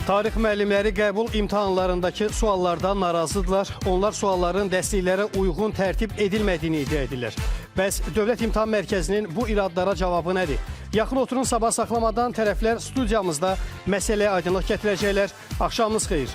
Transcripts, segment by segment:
Tarix müəllimləri qəbul imtahanlarındakı suallardan narazıdırlar. Onlar sualların dəstəklərə uyğun tərtib edilmədiyini iddia edirlər. Bəs Dövlət İmtahan Mərkəzinin bu iradlara cavabı nədir? Yaxın oturun, sabah saxlamadan tərəflər studiyamızda məsələyə aydınlıq gətirəcəklər. Axşamınız xeyir.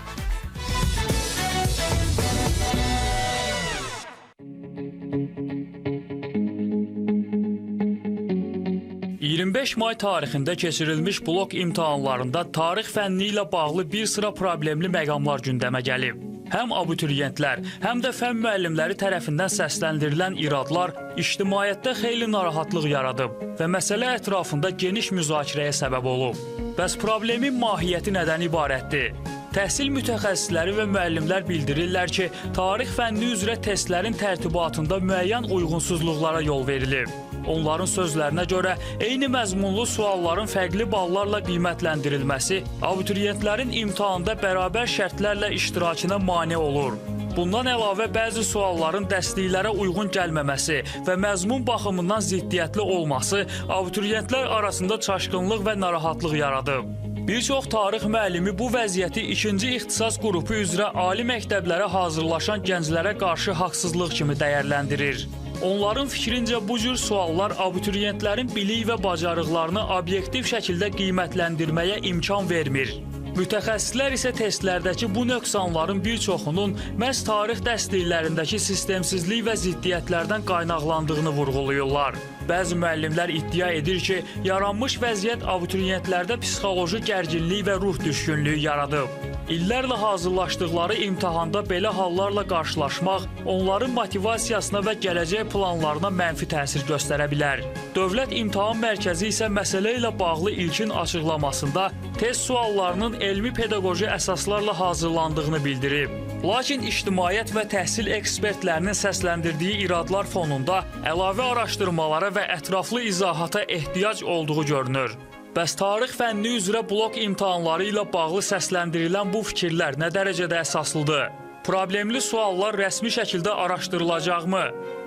may tarixində keçirilmiş blok imtahanlarında tarix fənni ilə bağlı bir sıra problemli məqamlar gündəmə gəlib. Həm abituriyentlər, həm də fənn müəllimləri tərəfindən səsləndirilən iradlar ictimaiyyətdə xeyli narahatlıq yaradıb və məsələ ətrafında geniş müzakirəyə səbəb olub. Bəs problemin mahiyyəti nədən ibarətdir? Təhsil mütəxəssisləri və müəllimlər bildirirlər ki, tarix fənni üzrə testlərin tərtibatında müəyyən uyğunsuzluqlara yol verilib. Onların sözlərinə görə eyni məzmunlu sualların fərqli ballarla qiymətləndirilməsi abituriyentlərin imtahanda bərabər şərtlərlə iştirakına mane olur. Bundan əlavə bəzi sualların dəstəklərə uyğun gəlməməsi və məzmun baxımından ziddiyyətli olması abituriyentlər arasında çaşqınlıq və narahatlıq yaradıb. Bir çox tarix müəllimi bu vəziyyəti ikinci ixtisas qrupu üzrə ali məktəblərə hazırlaşan gənclərə qarşı haqsızlıq kimi dəyərləndirir. Onların fikrincə bu cür suallar abituriyentlərin bilik və bacarıqlarını obyektiv şəkildə qiymətləndirməyə imkan vermir. Mütəxəssislər isə testlərdəki bu nöqsanların bir çoxunun məhz tarix dəstəklərindəki sistemsizlik və ziddiyyətlərdən qaynaqlandığını vurğulayırlar. Bəzi müəllimlər iddia edir ki, yaranmış vəziyyət abituriyentlərdə psixoloji gərginlik və ruh düşkünlüyü yaradıb. İllərlə hazırlaşdıqları imtahanda belə hallarla qarşılaşmaq onların motivasiyasına və gələcək planlarına mənfi təsir göstərə bilər. Dövlət İmtahan Mərkəzi isə məsələ ilə bağlı ilkin açıqlamasında test suallarının elmi-pedaqoji əsaslarla hazırlandığını bildirib. Lakin ictimaiyyət və təhsil ekspertlərinin səsləndirdiyi iradlar fonunda əlavə araşdırmalara və ətraflı izahata ehtiyac olduğu görünür. Bəs tarix fənni üzrə blok imtahanları ilə bağlı səsləndirilən bu fikirlər nə dərəcədə əsaslıdır? Problemli suallar rəsmi şəkildə araşdırılacaqmı?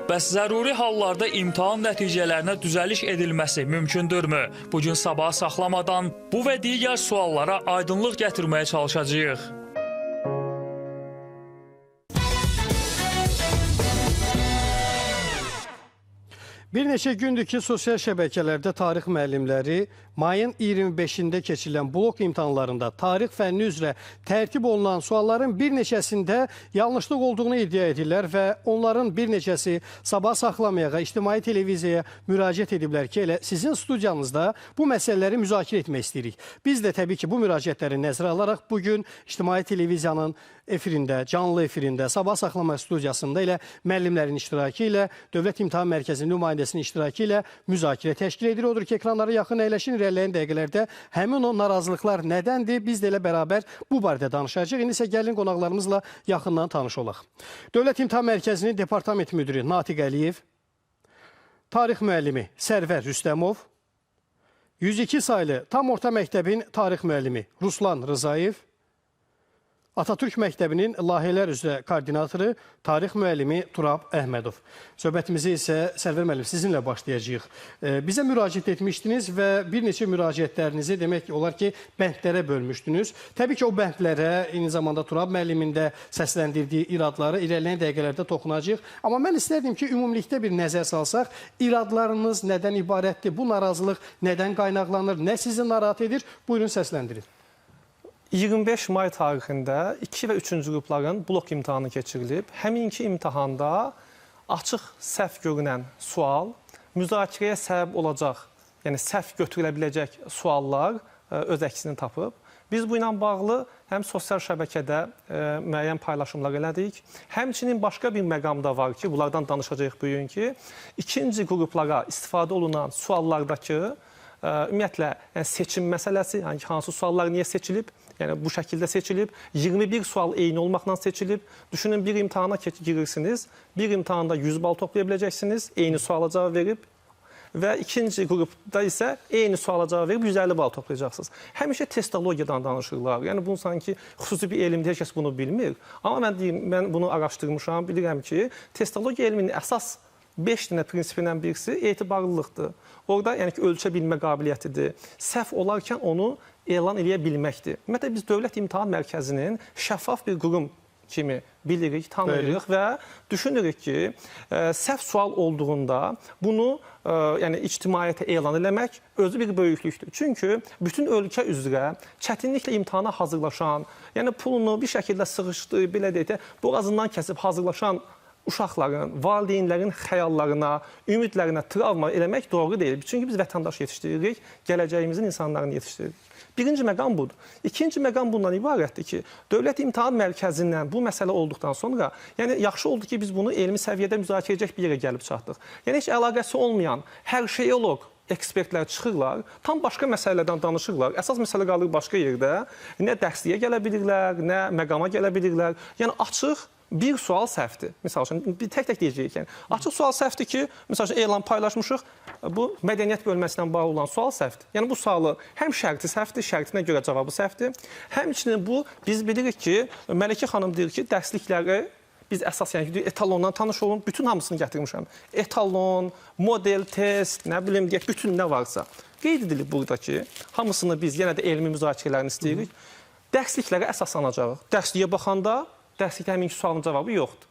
Bəs zəruri hallarda imtahan nəticələrinə düzəliş edilməsi mümkündürmü? Bugün sabah saxlamadan bu və digər suallara aydınlıq gətirməyə çalışacağıq. Bir neçə gündür ki, sosial şəbəkələrdə tarix müəllimləri mayın 25-də keçirilən blok imtahanlarında tarix fənni üzrə tərtib olunan sualların bir neçəsində yanlışlıq olduğunu iddia edirlər və onların bir neçəsi sabah saxlamayağa, ictimai televiziyaya müraciət ediblər ki, elə sizin studiyanızda bu məsələləri müzakirə etmək istəyirik. Biz də təbii ki, bu müraciətləri nəzərə alaraq bugün ictimai televiziyanın efirində, canlı efirində, sabah saxlama studiyasında ilə müəllimlərin iştirakı ilə Dövlət İmtahan Mərkəzinin nümayəndəsinin iştirakı ilə müzakirə təşkil edir. Odur ki, ekranlara yaxın əyləşin, irəliləyən dəqiqələrdə həmin o narazılıqlar nədəndir? Biz də elə bərabər bu barədə danışacağıq. İndi isə gəlin qonaqlarımızla yaxından tanış olaq. Dövlət İmtahan Mərkəzinin Departament Müdiri Natiq Əliyev, tarix müəllimi Sərvər Rüstəmov, 102 saylı tam orta məktəbin tarix müəllimi Ruslan Rızayev, Atatürk Məktəbinin layihələr üzrə koordinatoru, tarix müəllimi Turab Əhmədov. Söhbətimizi isə Sərvər müəllim sizinlə başlayacağıq. Bizə müraciət etmişdiniz və bir neçə müraciətlərinizi demək olar ki, bəndlərə bölmüşdünüz. Təbii ki, o bəndlərə eyni zamanda Turab müəllimin də səsləndirdiyi iradları irəliləyən dəqiqələrdə toxunacağıq. Amma mən istərdim ki, ümumilikdə bir nəzər salsaq, iradlarınız nədən ibarətdir, bu narazılıq nədən qaynaqlanır, nə sizi narahat edir? Buyurun, səsləndirin. 25 may tarixində 2 və 3-cü qrupların blok imtahanı keçirilib. Həminki imtahanda açıq səhv görünən sual, müzakirəyə səbəb olacaq, yəni səhv götürülə biləcək suallar öz əksini tapıb. Biz bu ilə bağlı həm sosial şəbəkədə müəyyən paylaşımlar elədik. Həmçinin başqa bir məqam da var ki, bunlardan danışacağıq bugün ki, ikinci qruplara istifadə olunan suallardakı ümumiyyətlə seçim məsələsi, yəni hansı suallar niyə seçilib? Yəni bu şəkildə seçilib, 21 sual eyni olmaqla seçilib. Düşünün, bir imtahana girirsiniz, bir imtahanda 100 bal toplaya biləcəksiniz, eyni suala cavab verib və ikinci qrupda isə eyni suala cavab verib 150 bal toplayacaqsınız. Həmişə testologiyadan danışırlar. Yəni bunu sanki xüsusi bir elmdir, heç kəs bunu bilmir. Amma mən bunu araşdırmışam, bilirəm ki, testologiya elminin əsas 5 dənə prinsipindən birisi etibarlılıqdır. Orada yəni ki, ölçə bilmə qabiliyyətidir. Səhv olarkən onu elan edə bilməkdir. Ümumiyyətlə, biz Dövlət İmtahan Mərkəzinin şəffaf bir qurum kimi bilirik, tanıyırıq və düşünürük ki, səhv sual olduğunda bunu yəni ictimaiyyətə elan eləmək özü bir böyüklükdür. Çünki bütün ölkə üzrə çətinliklə imtahana hazırlaşan, yəni pulunu bir şəkildə sıxışdı, belə deyək də, boğazından kəsib hazırlaşan uşaqların, valideynlərin xəyallarına, ümidlərinə travma eləmək doğru deyil. Çünki biz vətəndaş yetişdiririk, gələcəyimizin insanlarını yetişdiririk. Birinci məqam budur. İkinci məqam bundan ibarətdir ki, Dövlət İmtahan Mərkəzindən bu məsələ olduqdan sonra, yəni yaxşı oldu ki, biz bunu elmi səviyyədə müzakirə edəcək bir yerə gəlib çatdıq. Yəni heç əlaqəsi olmayan hər şeyolog ekspertlər çıxırlar, tam başqa məsələlərdən danışırlar. Əsas məsələ qalır başqa yerdə. Nə dərsliyə gələ bilirlər, nə məqama gələ bilirlər. Yəni açıq bir sual səhvdir. Məsəl üçün, tək-tək deyəcəyik. Yəni, açıq sual səhvdir ki, məsəl üçün, elan paylaşmışıq, bu mədəniyyət bölməsinə bağlı olan sual səhvdir. Yəni, bu sualı həm şərti səhvdir, şərtinə görə cavabı səhvdir. Həmçinin bu, biz bilirik ki, Məlikə xanım deyir ki, dərslikləri biz əsas yəni etalondan tanış olun, bütün hamısını gətirmişəm. Etalon, model, test, nə bilim deyək, bütün nə varsa. Qeyd edilib burada ki, hamısını biz yenə də elmi müzakirələrini istəyirik. Dərsliklərə əsaslanacağıq. Dərsliyə baxanda dərslikdə həminki sualın cavabı yoxdur.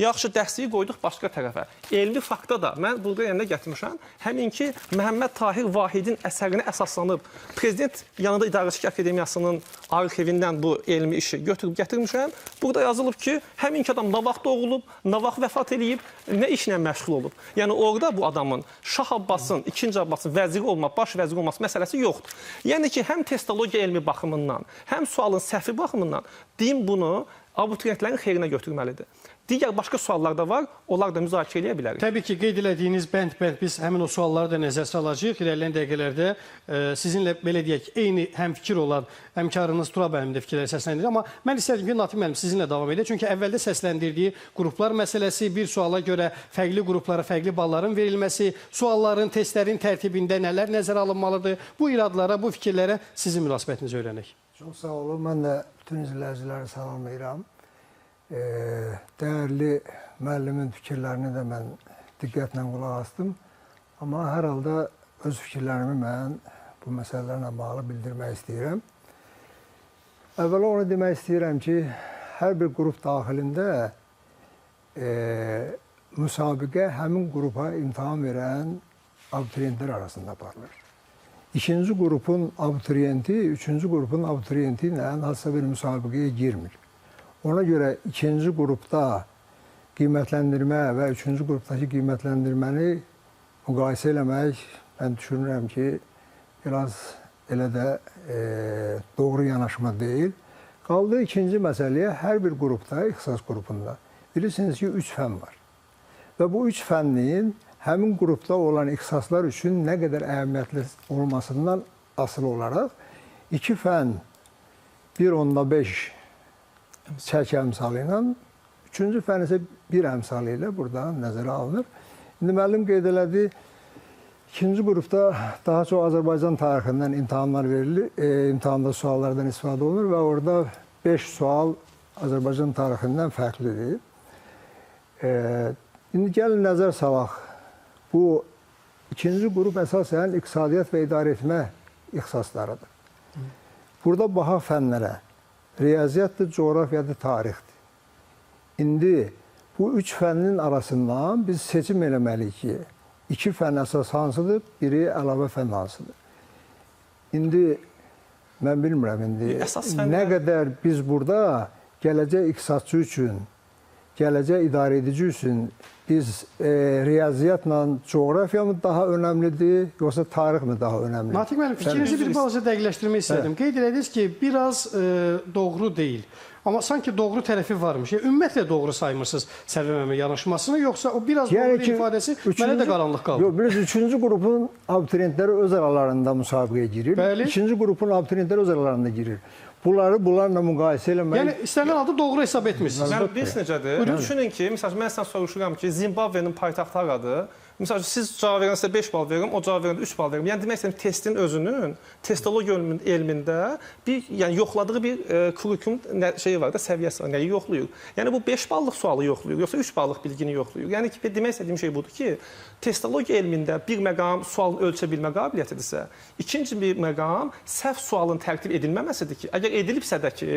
Yaxşı, dərsliyi qoyduq başqa tərəfə. Elmi fakta da mən burada yanında gətirmişəm. Həminki Məhəmməd Tahir Vahidin əsərinə əsaslanıb Prezident yanında İdarəçilik Akademiyasının arxivindən bu elmi işi götürüb gətirmişəm. Burada yazılıb ki, həminki adam nə vaxt doğulub, nə vaxt vəfat eləyib, nə işlə məşğul olub. Yəni orada bu adamın Şah Abbasın, 2-ci Abbasın vəziri olmaq, baş vəziri olması məsələsi yoxdur. Yəni ki, həm testologiya elmi baxımından, həm sualın səhvi baxımından din bunu abituriyentlərin xeyrinə götürməlidir. Digər başqa suallar da var, onlar da müzakirə edə bilərik. Təbii ki, qeyd elədiyiniz bənd-bənd biz həmin o sualları da nəzərə salacağıq. İrəliyən dəqiqələrdə sizinlə belə deyək, eyni həmfikir olan həmkarınız Turab müəllim də fikirləri səsləndirir. Amma mən istədim ki, Natiq müəllim sizinlə davam edək. Çünki əvvəldə səsləndirdiyi qruplar məsələsi, bir suala görə fərqli qruplara fərqli balların verilməsi, sualların, testlərin tərtibində nələr nəzərə alınmalıdır? Bu iradlara, bu fikirlərə sizin münasibətinizi öyrənək. Çox sağ olun. Mən də bütün izləyiciləri salamlayıram. Dəyərli müəllimin fikirlərini də mən diqqətlə qulaq asdım. Amma hər halda öz fikirlərimi mən bu məsələlərlə bağlı bildirmək istəyirəm. Əvvəla onu demək istəyirəm ki, hər bir qrup daxilində müsabiqə həmin qrupa imtahan verən abituriyentlər arasında aparılır. İkinci qrupun abituriyenti, üçüncü qrupun abituriyenti ilə hansısa bir müsabiqəyə girmir. Ona görə ikinci qrupda qiymətləndirmə və üçüncü qrupdakı qiymətləndirməni müqayisə eləmək, mən düşünürəm ki, biraz elə də doğru yanaşma deyil. Qaldı ikinci məsələyə, hər bir qrupda, ixtisas qrupunda bilirsiniz ki, 3 fən var. Və bu 3 fənnin həmin qrupda olan ixtisaslar üçün nə qədər əhəmiyyətli olmasından asılı olaraq 2 fən 1/5 çək əmsalı ilə, üçüncü fən isə 1 əmsalı ilə burada nəzərə alınır. İndi müəllim qeyd elədi, ikinci qrupda daha çox Azərbaycan tarixindən imtahanlar verilir, imtahanda suallardan istifadə olunur və orada 5 sual Azərbaycan tarixindən fərqlidir. İndi gəlin nəzər salaq. Bu ikinci qrup əsasən iqtisadiyyat və idarə etmə ixtisaslarıdır. Burada baxaq fənlərə. Riyaziyyatdır, coğrafiyadır, tarixdir. İndi bu 3 fənnin arasından biz seçim eləməliyik ki, 2 fən əsas hansıdır, biri əlavə fən hansıdır. İndi mən bilmirəm, nə qədər biz burada gələcək ixtisasçı üçün, gələcək idarə edici üçün biz riyaziyyatla coğrafiya mı daha önəmlidir, yoxsa tarix mi daha önəmlidir? Natiq müəllim, fikrinizi bir balaca dəqiqləşdirmək istədim. Qeyd elədiniz ki, biraz doğru deyil. Amma sanki doğru tərəfi varmış. Ümumiyyətlə doğru saymırsınız Sərvə müəllimin yanaşmasını, yoxsa o biraz doğru ifadəsi mənə də qaranlıq qaldı. Yox, biraz üçüncü qrupun abituriyentləri öz aralarında müsabiqəyə girir. Bəli. İkinci qrupun abituriyentləri öz aralarında girir. Bunlarla müqayisə eləmək... Yəni, istənilən adı doğru hesab etmirsiniz. Mən bilirsiniz necədir? Düşünün ki, məsələn, mən sizdən soruşuram ki, Zimbabvenin paytaxtı haradır? Məsəl üçün siz cavab verəndə 5 bal verirəm, o cavab verəndə 3 bal verirəm. Yəni demək istəyirəm testin özünün testologiya elmində bir yəni yoxladığı bir kurikulum şeyi var da, səviyyəsi var. Nəyi yoxlayır? Yəni bu 5 ballıq sualı yoxlayır, yoxsa 3 ballıq bilgini yoxlayır. Yəni ki, demək istədiyim şey budur ki, testologiya elmində bir məqam sualın ölçə bilmə qabiliyyətidirsə, ikinci bir məqam səhv sualın tərtib edilməməsidir ki, əgər edilibsə də ki,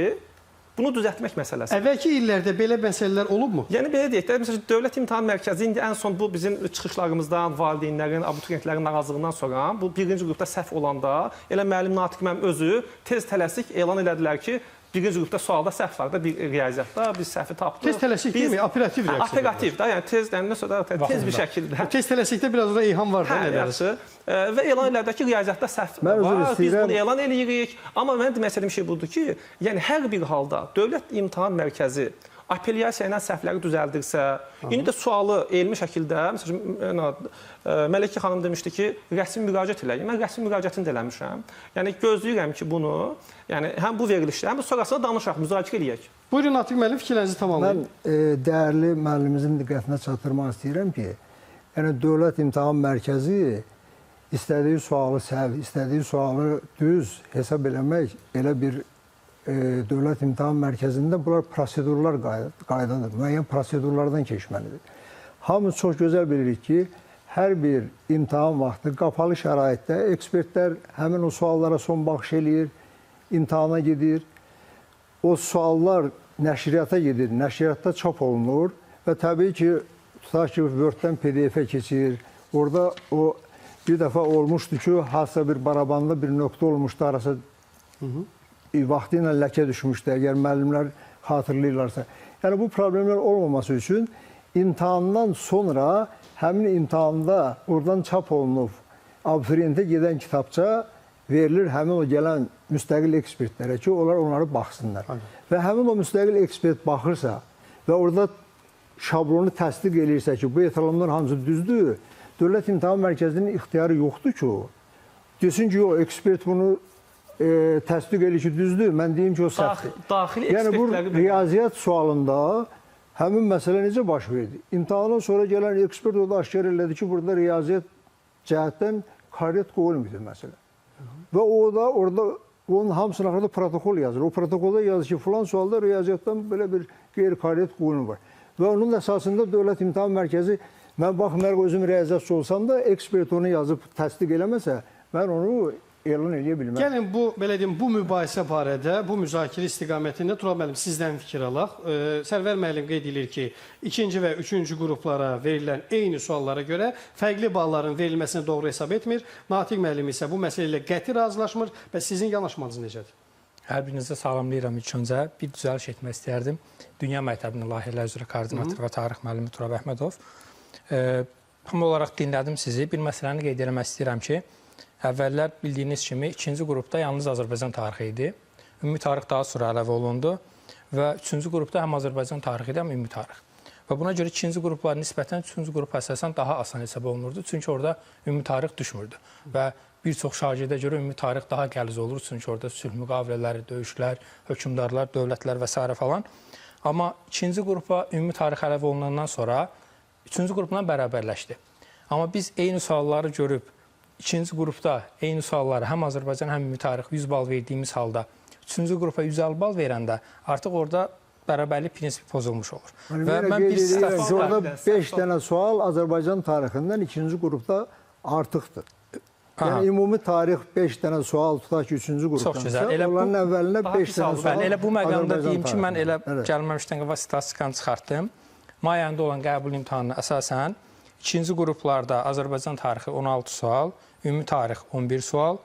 bunu düzəltmək məsələsi. Əvvəlki illərdə belə məsələlər olubmu? Yəni belə deyək də, məsələn, Dövlət İmtahan Mərkəzi indi ən son bu bizim çıxışlarımızdan, valideynlərin, abituriyentlərin narazılığından sonra bu birinci qrupda səhv olanda elə müəllim Natiq müəllim özü tez tələsik elan elədilər ki, birinci qrupda sualda səhv var da, bir riyaziyyatda biz səhvi tapdıq. Tez tələsik deyilmi? Operativ reaksiya. Operativ da, yəni tezdən sonra tez bir şəkildə. Tez tələsikdə biraz da eyham var da, nə yaxşı. Və elan elədilər ki, riyaziyyatda səhv var. Biz bunu elan eləyirik. Amma mən demək istədiyim şey budur ki, yəni hər bir halda Dövlət İmtahan Mərkəzi apellyasiya ilə səhvləri düzəldirsə, indi də sualı elmi şəkildə, məsələn, Mələkə xanım demişdi ki, rəsmi müraciət eləyək. Mən rəsmi müraciətini də eləmişəm. Yəni gözləyirəm ki, bunu, yəni həm bu verilişdə, həm də sonrasında danışaq, müzakirə eləyək. Buyurun Natiq müəllim, fikirlərinizi tamamlayın. Mən dəyərli müəllimimizin diqqətinə çatdırmaq istəyirəm ki, yəni Dövlət İmtahan Mərkəzi istədiyi sualı səhv, istədiyi sualı düz hesab eləmək elə bir Dövlət İmtahan Mərkəzində bunlar prosedurlar qaydadır, müəyyən prosedurlardan keçməlidir. Hamımız çox gözəl bilirik ki, hər bir imtahan vaxtı qapalı şəraitdə ekspertlər həmin o suallara son baxış eləyir, imtahana gedir. O suallar nəşriyyata gedir, nəşriyyatda çap olunur və təbii ki, tutaq ki, Word-dən PDF-ə keçir. Orada o bir dəfə olmuşdu ki, hansısa bir barabanda bir nöqtə olmuşdu, arası vaxtı ilə ləkə düşmüşdü, əgər müəllimlər xatırlayırlarsa. Yəni, bu problemlər olmaması üçün imtahandan sonra həmin imtahanda oradan çap olunub abituriyentə gedən kitabça verilir həmin o gələn müstəqil ekspertlərə ki, onlar onları baxsınlar. Və həmin o müstəqil ekspert baxırsa və orada şablonu təsdiq eləyirsə ki, bu etalanlar hamısı düzdür, Dövlət İmtahan Mərkəzinin ixtiyarı yoxdur ki, o. Desin ki, o ekspert bunu təsdiq eləyir ki, düzdür, mən deyim ki, o səhvdir. Daxili yəni, bu riyaziyyat sualında həmin məsələ necə baş verdi? İmtahandan sonra gələn ekspert orada aşkar elədi ki, burada riyaziyyat cəhətdən korrekt qoyulmuydu məsələ. Və o da orada onun hamısının axırda protokol yazır. O protokolda yazır ki, filan sualda riyaziyyatdan belə bir qeyri-korrekt qoyulma var. Və onun əsasında Dövlət İmtahan Mərkəzi, mən baxmayaraq özüm riyaziyyatçı olsam da, ekspert onu yazıb təsdiq eləməsə, mən onu elan eləyə bilməm. Gəlin, belə deyim, bu mübahisə barədə, bu müzakirə istiqamətində Turab müəllim sizdən fikir alaq. Sərvər müəllim qeyd edir ki, ikinci və üçüncü qruplara verilən eyni suallara görə fərqli balların verilməsini doğru hesab etmir. Natiq müəllim isə bu məsələ ilə qəti razılaşmır və sizin yanaşmanız necədir? Hər birinizə salamlayıram ilk öncə. Bir düzəliş etmək istəyərdim. Dünya məktəbinin layihələr üzrə koordinator və tarix müəllimi Turab Əhmədov. Tam olaraq dinlədim sizi. Bir məsələni qeyd etmək istəyirəm ki, əvvəllər bildiyiniz kimi ikinci qrupda yalnız Azərbaycan tarixi idi. Ümumi tarix daha sonra əlavə olundu və üçüncü qrupda həm Azərbaycan tarixi idi, həm ümumi tarix. Və buna görə ikinci qruplar nisbətən üçüncü qrup əsasən daha asan hesab olunurdu. Çünki orada ümumi tarix düşmürdü. Və bir çox şagirdə görə ümumi tarix daha qəliz olur. Çünki orada sülh müqavilələri, döyüşlər, hökmdarlar, dövlətlər və s. falan. Amma ikinci qrupa ümumi tarix əlavə olunandan sonra üçüncü qrupla bərabərləşdi. Amma biz eyni sualları görüb ikinci qrupda eyni sualları həm Azərbaycan, həm ümumi tarix 100 bal verdiyimiz halda üçüncü qrupa 150 bal verəndə artıq orada bərabərlik prinsipi pozulmuş olur. Və mən bir statistik orada 5 dənə sual Azərbaycan tarixindən ikinci qrupda artıqdır. Yəni ümumi tarix 5 dənə sual tutaq ki, üçüncü qrupdansa, onların əvvəlinə 5 dənə sual. Elə bu məqamda deyim ki, mən elə gəlməmişdən qabaq statistikanı çıxartdım. May ayında olan qəbul imtahanına əsasən ikinci qruplarda Azərbaycan tarixi 16 sual, ümumi tarix 11 sual,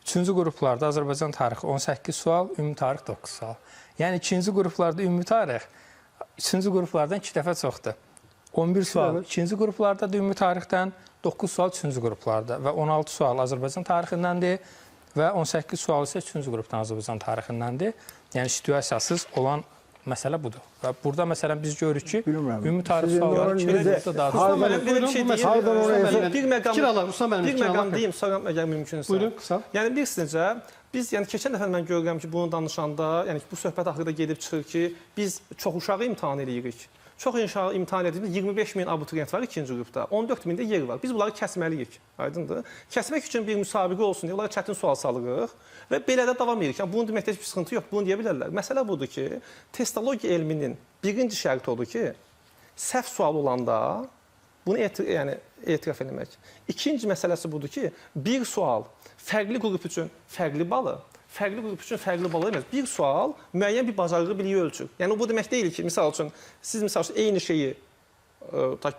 üçüncü qruplarda Azərbaycan tarixi 18 sual, ümumi tarix 9 sual. Yəni ikinci qruplarda ümumi tarix üçüncü qruplardan 2 dəfə çoxdur. 11 sual ikinci qruplarda ümumi tarixdən, 9 sual üçüncü qruplarda və 16 sual Azərbaycan tarixindəndir və 18 sual isə üçüncü qrupdan Azərbaycan tarixindəndir. Yəni situasiyasız olan məsələ budur. Və burada məsələn biz görürük ki, ümumi tarix sualları bir məqam deyim, sonra əgər mümkünsə. Buyurun, qısa. Yəni bir sizcə, biz keçən dəfə mən görürəm ki, bunu danışanda, yəni bu söhbət axırda gedib çıxır ki, biz çox uşağı imtahan edirik. çox inşallah imtahan edilmiş 25 min abituriyent var ikinci qrupda. 14 min də yer var. Biz bunları kəsməliyik. Aydındır. Kəsmək üçün bir müsabiqə olsun deyə onlara çətin sual salırıq və belə də davam edirik. Yəni, bunun deməkdə heç bir sıxıntı yox. Bunu deyə bilərlər. Məsələ budur ki, testologiya elminin birinci şərti odur ki, səhv sual olanda bunu etiraf etmək. İkinci məsələsi budur ki, bir sual fərqli qrup üçün fərqli balı, fərqli qrup üçün fərqli balı deməz. Bir sual müəyyən bir bacarığı biliyi ölçür. Yəni bu demək deyil ki, misal üçün siz misal üçün eyni şeyi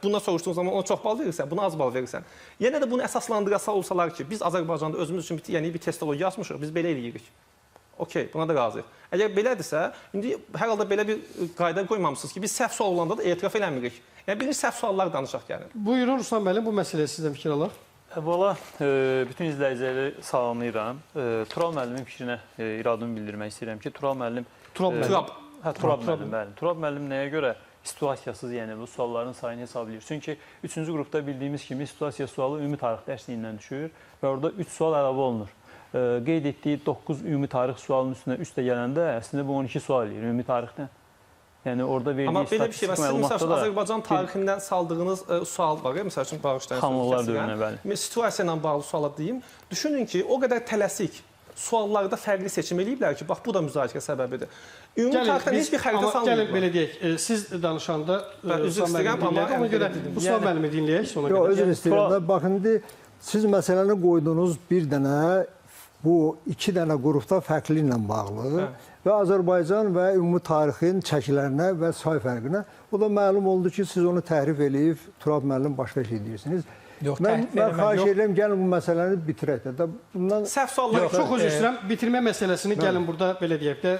bundan soruşduğunuz zaman ona çox bal verirsən, buna az bal verirsən. Yenə də bunu əsaslandırasa olsalar ki, biz Azərbaycanda özümüz üçün bir testologiya açmışıq, biz belə eləyirik. Okey, buna da razıyıq. Əgər belədirsə, indi hər halda belə bir qayda qoymamışsınız ki, biz səhv sual olanda da etiraf eləmirik. Yəni birinci səhv suallar danışaq yəni. Buyurun Ruslan müəllim, bu məsələyə sizdən fikir alaq. Əvvəla, bütün izləyiciləri salamlayıram. Tural müəllimin fikrinə iradımı bildirmək istəyirəm ki, Tural müəllim... Turab müəllim nəyə görə situasiyasız, yəni bu sualların sayını hesablayır? Çünki 3-cü qrupda bildiyimiz kimi situasiya sualı ümumi tarix dərsliyindən düşür və orada 3 sual əlavə olunur. Qeyd etdiyi 9 ümumi tarix sualının üstünə üstə gələndə əslində bu 12 sual eləyir ümumi tarixdən. Yəni orada verdiyi statistik məlumatda da... Azərbaycan tarixindən saldığınız sual var ya, misal üçün bağışlayın. Xanlıqlar dövrünə, bəli. Situasiya ilə bağlı suala deyim. Düşünün ki, o qədər tələsik suallarda fərqli seçim eləyiblər ki, bax bu da müzakirə səbəbidir. Ümumi tarixdən heç bir xəritə salmayıblar. Gəlin belə deyək, siz danışanda üzr istəyirəm, amma ona görə Ruslan müəllimi dinləyək. Yox, özür istəyirəm. Baxın, indi siz məsələni qoydunuz bir dənə, bu 2 dənə qrupda fərqli ilə bağlı və Azərbaycan və ümumi tarixin çəkilərinə və say fərqinə. O da məlum oldu ki, siz onu təhrif eləyib, Turab müəllim başqa şey deyirsiniz. Mən xahiş edirəm, gəlin bu məsələni bitirək də. Səhv suallar çox üzr istəyirəm. Bitirmə məsələsini gəlin burada belə deyək də,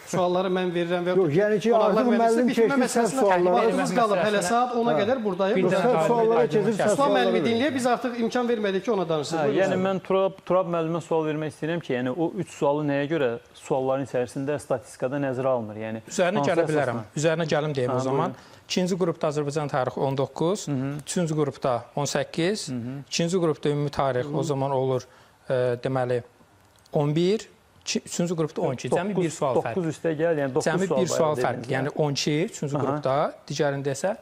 sualları mən verirəm və yox, yəni ki, artıq müəllim keçdi səhv suallara. Vaxtımız qalıb hələ saat 10-a qədər buradayım. Səhv suallara keçib səhv Ruslan müəllimi dinləyə, biz artıq imkan vermədik ki, ona danışsın. Yəni mən Turab müəllimə sual vermək istəyirəm ki, yəni o 3 sualı nəyə görə sualların içərisində statistikada nəzərə alınır? Yəni üzərinə gələ bilərəm. Üzərinə gəlim deyim o zaman. 2-ci qrupda Azərbaycan tarixi 19, 3-cü qrupda 18, 2-ci qrupda ümumi tarix o zaman olur deməli 11, 3-cü qrupda 12. Cəmi bir sual fərq. 9 üstə gəl, yəni 9 sual. Cəmi bir sual fərq. Yəni 12 3-cü qrupda, digərində isə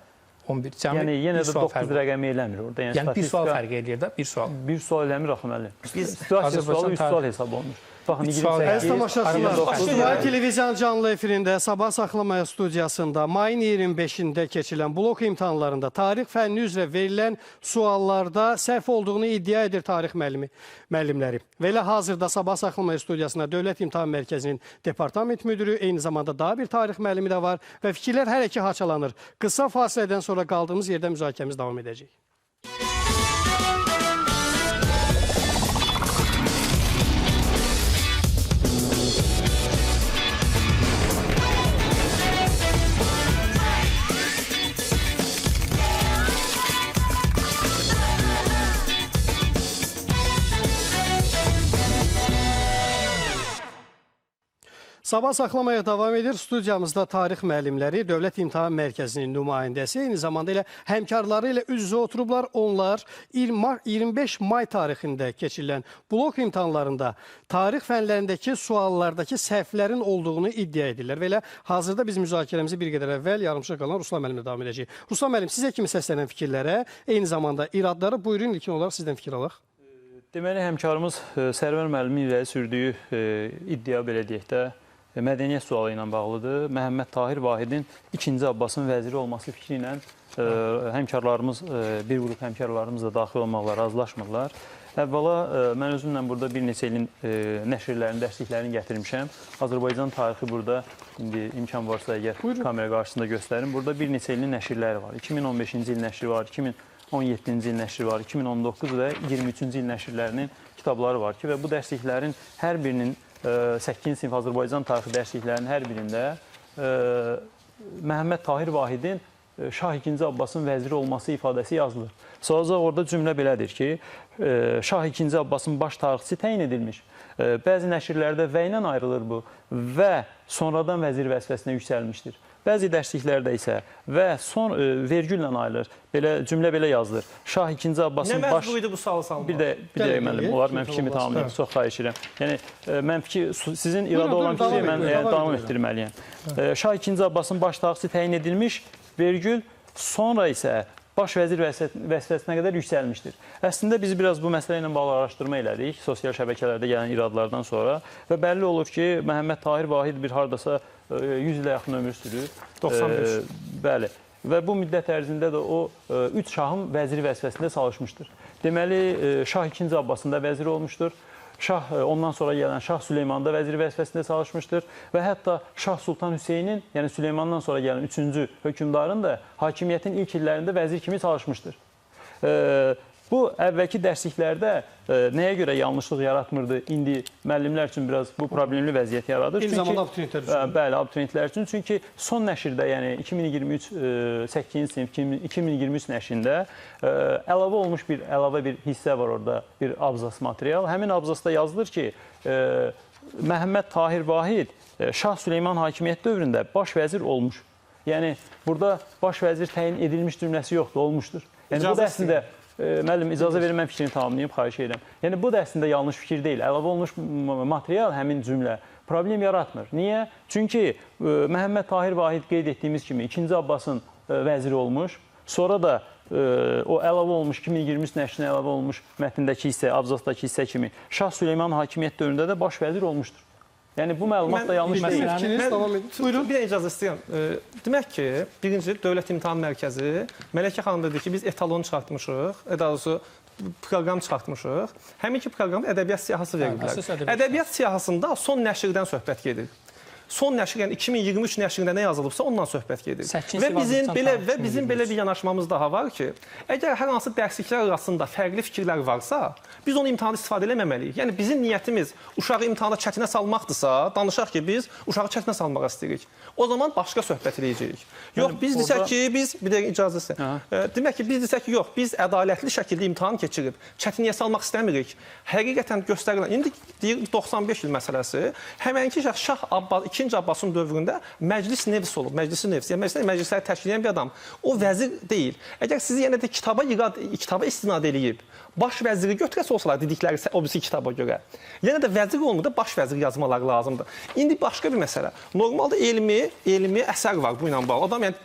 11. Cəmi yəni yenə də 9 rəqəmi eləmir orada. Yəni bir sual fərq eləyir də, bir sual. Bir sual eləmir axı müəllim. Biz situasiya sualı 3 sual hesab olunur. Baxın, Əziz tamaşaçılar, İctimai Televiziyanın canlı efirində Sabah Saxlamaya studiyasında mayın 25-də keçilən blok imtahanlarında tarix fənni üzrə verilən suallarda səhv olduğunu iddia edir tarix müəllimləri. Və elə hazırda Sabah Saxlamaya studiyasında Dövlət İmtahan Mərkəzinin departament müdürü, eyni zamanda daha bir tarix müəllimi də var və fikirlər hər iki haçalanır. Qısa fasilədən sonra qaldığımız yerdə müzakirəmiz davam edəcək. Sabah Saxlamaya davam edir. Studiyamızda tarix müəllimləri, Dövlət İmtahan Mərkəzinin nümayəndəsi, eyni zamanda ilə həmkarları ilə üz-üzə oturublar. Onlar 25 may tarixində keçirilən blok imtahanlarında tarix fənlərindəki suallardakı səhvlərin olduğunu iddia edirlər. Və elə hazırda biz müzakirəmizi bir qədər əvvəl yarımçıq qalan Ruslan müəllimlə davam edəcəyik. Ruslan müəllim, sizə kimi səslənən fikirlərə, eyni zamanda iradları buyurun ilkin olaraq sizdən fikir alaq. Deməli, həmkarımız Sərvər müəllimin irəli sürdüyü iddia belə deyək də, mədəniyyət sualı ilə bağlıdır. Məhəmməd Tahir Vahidin 2-ci Abbasın vəziri olması fikri ilə həmkarlarımız, bir qrup həmkarlarımız da daxil olmaqla razılaşmırlar. Əvvəla, mən özümlə burada bir neçə ilin nəşrlərini, dərsliklərini gətirmişəm. Azərbaycan tarixi burada, indi imkan varsa əgər kamera qarşısında göstərim. Burada bir neçə ilin nəşrləri var. 2015-ci il nəşri var, 2017-ci il nəşri var, 2019 və 23-cü il nəşrlərinin kitabları var ki, və bu dərsliklərin hər birinin 8-ci sinif Azərbaycan tarixi dərsliklərinin hər birində Məhəmməd Tahir Vahidin Şah 2-ci Abbasın vəziri olması ifadəsi yazılır. Sadəcə orada cümlə belədir ki, Şah 2-ci Abbasın baş tarixçisi təyin edilmiş. Bəzi nəşrlərdə və ilə ayrılır bu və sonradan vəzir vəzifəsinə yüksəlmişdir. Bəzi dərsliklərdə isə və son vergüllə ayrılır. Cümlə belə yazılır. Şah 2-ci Abbasın nə məcbur idi bu sualı salmaq? Bir də müəllim, olar mən fikrimi tamamlayım. Çox xahiş edirəm. Yəni, mən sizin irada olan fikri mən davam etdirməliyəm. Şah 2-ci Abbasın baş tarixçisi təyin edilmiş vergül sonra isə baş vəzir vəzifəsinə qədər yüksəlmişdir. Əslində biz biraz bu məsələ ilə bağlı araşdırma elədik sosial şəbəkələrdə gələn iradlardan sonra və bəlli olur ki, Məhəmməd Tahir Vahid bir hardasa 100 ilə yaxın ömür sürür. 95. Bəli. Və bu müddət ərzində də o 3 şahın vəziri vəzifəsində çalışmışdır. Deməli, Şah 2. Abbasında vəzir olmuşdur. Şah ondan sonra gələn Şah Süleyman da vəzir vəzifəsində çalışmışdır və hətta Şah Sultan Hüseynin, yəni Süleymandan sonra gələn 3-cü hökmdarın da hakimiyyətin ilk illərində vəzir kimi çalışmışdır. Bu əvvəlki dərsliklərdə nəyə görə yanlışlıq yaratmırdı? İndi müəllimlər üçün biraz bu problemli vəziyyət yaradır. İlk zamanda abituriyentlər üçün. Bəli, abituriyentlər üçün. Çünki son nəşrdə, yəni 2023 8-ci sinif 2023 nəşrində əlavə bir hissə var orada, bir abzas material. Həmin abzasda yazılır ki, Məhəmməd Tahir Vahid Şah Süleyman hakimiyyət dövründə baş vəzir olmuş. Yəni burada baş vəzir təyin edilmiş cümləsi yoxdur, olmuşdur. Yəni bu da əslində müəllim, icazə verin, mən fikrini tamamlayım, xahiş edirəm. Yəni, bu da əslində yanlış fikir deyil. Əlavə olunmuş material, həmin cümlə problem yaratmır. Niyə? Çünki Məhəmməd Tahir Vahid qeyd etdiyimiz kimi 2. Abbasın vəziri olmuş. Sonra da o əlavə olmuş, 2023 nəşrinə əlavə olmuş mətndəki hissə, abzasdakı hissə kimi Şah Süleyman hakimiyyət dövründə də baş vəzir olmuşdur. Yəni, bu məlumat da yanlış deyil. Buyurun, bir icazə istəyirəm. Demək ki, birinci Dövlət İmtahan Mərkəzi Mələkə xanım dedi ki, biz etalonu çıxartmışıq, daha doğrusu proqram çıxartmışıq. Həmin ki, proqramda ədəbiyyat siyahısı veriliblər. Ədəbiyyat siyahısında son nəşrdən söhbət gedir. Son nəşr, yəni 2023 nəşrində nə yazılıbsa ondan söhbət gedir. Və bizim belə bir yanaşmamız daha var ki, əgər hər hansı dərsliklər arasında fərqli fikirlər varsa, biz onu imtahanda istifadə eləməməliyik. Yəni bizim niyyətimiz uşağı imtahanda çətinə salmaqdırsa, danışaq ki, biz uşağı çətinə salmaq istəyirik. O zaman başqa söhbət eləyəcəyik. Yox, biz desək ki, bir dəqiqə icazəsi. Demək ki, biz desək ki, yox, biz ədalətli şəkildə imtahan keçirib çətinliyə salmaq istəmirik. Həqiqətən göstərilən, indi deyir 95 il məsələsi, həmənki Şah Abbas 2. Abbasın dövründə məclis nevs olub, məclisləri təşkil edən bir adam. O vəzir deyil. Əgər sizi yenə də kitaba istinad eləyib, baş vəziri götürəsi olsalar dedikləri o birisi kitaba görə, yenə də vəzir olmur da baş vəzir yazmaları lazımdır. İndi başqa bir məsələ. Normalda elmi əsər var bu ilə bağlı. Adam yəni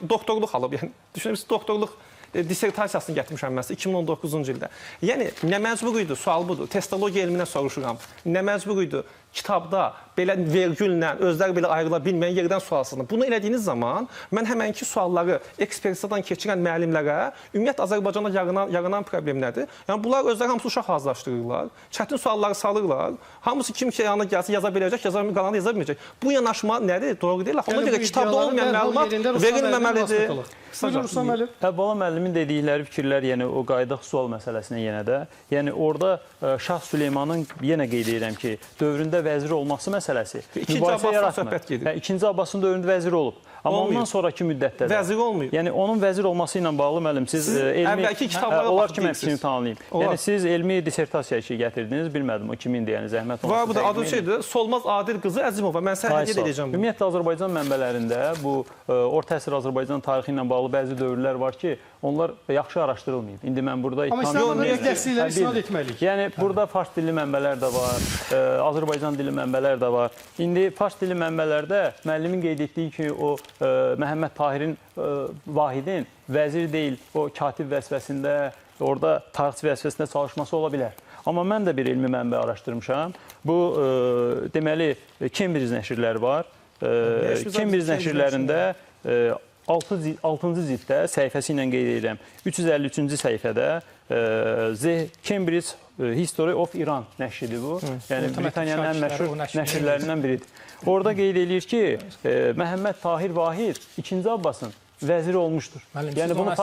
doktorluq alıb, yəni düşünürsünüz doktorluq dissertasiyasını gətirmişəm mən 2019-cu ildə. Yəni nə məcbur idi? Sual budur. Testologiya elminə soruşuram. Nə məcbur idi? Kitabda belə vergüllə, özləri belə ayrıla bilməyən yerdən sualsızdır. Bunu elədiyiniz zaman mən həmənki sualları ekspertizadan keçirən müəllimlərə ümumiyyətlə Azərbaycanda yaranan problem nədir? Yəni bunlar özləri hamısı uşaq hazırlaşdırırlar, çətin sualları salırlar. Hamısı kim ki yanına gəlsə yaza biləcək, qalanı yaza bilməyəcək. Bu yanaşma nədir? Doğru deyil. Ona görə kitabda olmayan məlumat verilməməlidir. Əvvəla müəllimin dedikləri fikirlər, yəni o qayıdaq sual məsələsinə yenə də. Yəni orada Şah Süleymanın yenə qeyd edirəm ki, dövründə vəzir olması məsələsi mübahisə yaratmır. 2. Abbasın dövründə vəzir olub. Amma ondan sonraki müddətdə də vəzir olmuyor. Yəni onun vəzir olması ilə bağlı müəllim siz elmi olar ki mən fikrini tanıyayım. Yəni siz elmi dissertasiya işi gətirdiniz, bilmədim o kimindir, yəni zəhmət olmasa. Var bu da adı şeydir, Solmaz Adil qızı Əzimova. Mən sənə qeyd edəcəm. Ümumiyyətlə Azərbaycan mənbələrində bu orta əsr Azərbaycan tarixi ilə bağlı bəzi dövrlər var ki, onlar yaxşı araşdırılmayıb. İndi mən burada istinad etməliyik. Yəni burada fars dilli mənbələr də var, Azərbaycan dilli mənbələr də var. İndi fars dilli mənbələrdə müəllimin qeyd etdiyi ki, o Məhəmməd Tahirin Vahidin vəzir deyil, o katib vəzifəsində, orada tarixçi vəzifəsində çalışması ola bilər. Amma mən də bir elmi mənbə araşdırmışam. Bu, deməli, Cambridge nəşrləri var. Cambridge nəşrlərində 6-cı cilddə səhifəsi ilə qeyd edirəm. 353-cü səhifədə Cambridge History of Iran nəşridir bu. Yəni Britaniyanın ən məşhur nəşrlərindən biridir. Orada qeyd edir ki, Məhəmməd Tahir Vahid 2. Abbasın vəziri olmuşdur. Yəni bunu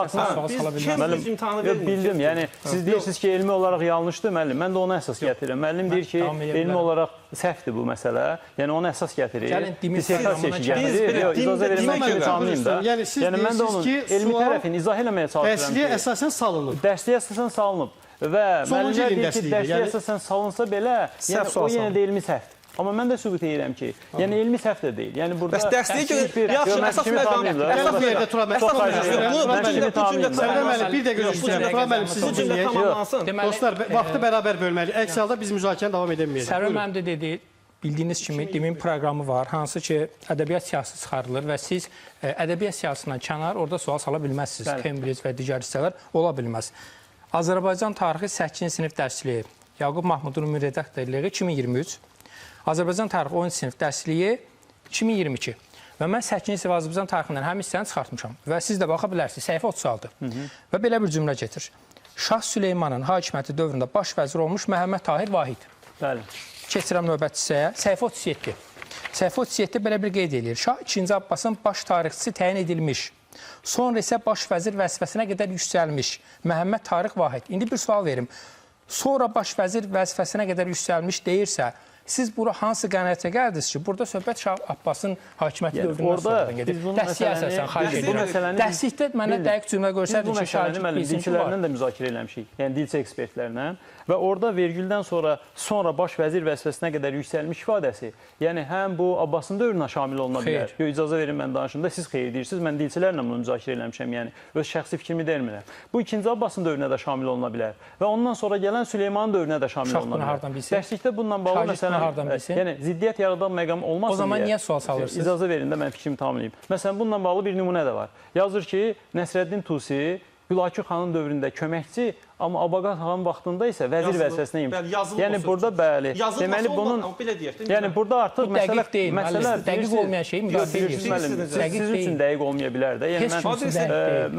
bildim. Yəni siz deyirsiniz ki, elmi olaraq yanlışdır müəllim. Mən də ona əsas gətirirəm. Müəllim deyir ki, elmi olaraq səhvdir bu məsələ. Yəni onu əsas gətirir. Dissertasiya işi gətirir. İcazə verin mən kimi tanıyayım da. Yəni mən də onun elmi tərəfini izah eləməyə çalışıram. Dərsliyə əsasən salınıb. Dərsliyə əsasən salınıb. Və müəllimlər deyir ki, dərsliyə əsasən salınsa belə, yəni o yenə də elmi səhvdir. Amma mən də sübut edirəm ki, yəni elmi səhv də deyil. Yəni burada dərsliyə görə yaxşı əsas məqam. Əsas bir yerdə Turan müəllim. Bir də gözləyirəm. Turan müəllim sizi dinləyək. Dostlar, vaxtı bərabər bölməliyik. Əks halda biz müzakirəni davam edə bilməyəcəyik. Sərvər müəllim də dedi, bildiyiniz kimi DİM-in proqramı var, hansı ki ədəbiyyat siyahısı çıxarılır və siz ədəbiyyat siyahısından kənar orada sual sala bilməzsiniz. Cambridge və digər hissələr ola bilməz. Azərbaycan tarixi 8-ci sinif dərsliyi Yaqub Mahmudun ümumi redaktorluğu 2023, Azərbaycan tarixi 10-cu sinif dərsliyi 2022 və mən 8-ci sinif Azərbaycan tarixindən həmin hissəni çıxartmışam və siz də baxa bilərsiniz, səhifə 36 və belə bir cümlə getir. Şah Süleymanın hakimiyyəti dövründə baş vəzir olmuş Məhəmməd Tahir Vahid. Bəli. Keçirəm növbəti hissəyə. Səhifə 37. Səhifə 37 belə bir qeyd edir. Şah 2-ci Abbasın baş tarixçisi təyin edilmiş. Sonra isə baş vəzir vəzifəsinə qədər yüksəlmiş Məhəmməd Tahir Vahid. İndi bir sual verim. Sonra baş vəzir vəzifəsinə qədər yüksəlmiş deyirsə, siz bura hansı qənaətə gəldiniz ki, burada söhbət Şah Abbasın hakimiyyəti dövründən sonradan gedir. Dəstəyə əsasən xaric edir. Dəstəkdə mənə dəqiq cümlə göstərdin ki, şahid bilsin ki, var. Dilçilərlə də müzakirə eləmişik, yəni dilçi ekspertlərlə və orada vergüldən sonra baş vəzir vəzifəsinə qədər yüksəlmiş ifadəsi, yəni həm bu Abbasın dövrünə şamil oluna bilər. İcazə verin mən danışım da, siz xeyir deyirsiniz, mən dilçilərlə bunu müzakirə eləmişəm, yəni öz şəxsi fikrimi deyilmirəm. Bu 2-ci Abbasın dövrünə də şamil oluna bilər və ondan sonra gələn Süleymanın dövrünə də şamil oluna bilər. Dərslikdə bununla bağlı məsələn, yəni ziddiyyət yaradan məqam olmasın deyə. O zaman niyə sual salırsınız? İcazə verin də mən fikrimi tamamlayayım. Məsələn, bununla bağlı bir nümunə də var. Yazır ki, Nəsrəddin Tusi Hülakü xanın dövründə köməkçi, amma Abaqa xanın vaxtında isə vəzir vəzifəsinə imiş. Yəni burada bəli. Deməli bunun yəni burada artıq məsələlər dəqiq olmayan şeyi müdafiə edirsiniz. Siz üçün dəqiq olmaya bilər də. Yəni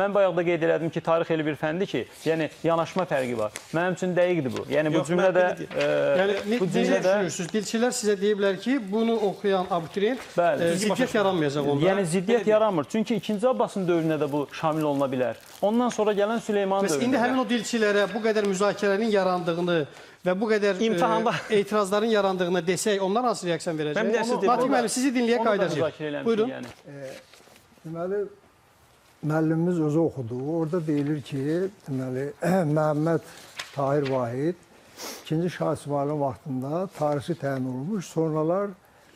mən bayaq da qeyd elədim ki, tarix elə bir fəndir ki, yəni yanaşma fərqi var. Mənim üçün dəqiqdir bu. Yəni bu cümlədə bu cümlədə dilçilər sizə deyiblər ki, bunu oxuyan abituriyent ziddiyyət yaranmayacaq onda. Yəni ziddiyyət yaranmır. Çünki 2-ci Abbasın dövrünə də bu şamil oluna bilər. Ondan sonra gələn Süleyman dövründə. İndi həmin o dilçilərə bu qədər müzakirənin yarandığını və bu qədər etirazların yarandığını desək, onlar hansı reaksiya verəcək? Natiq müəllim, sizi dinləyə qaydacaq. Buyurun. Deməli, müəllimimiz özü oxudu. Orada deyilir ki, deməli, Məhəmməd Tahir Vahid 2-ci Şah İsmayılın vaxtında tarixçi təyin olunmuş, sonralar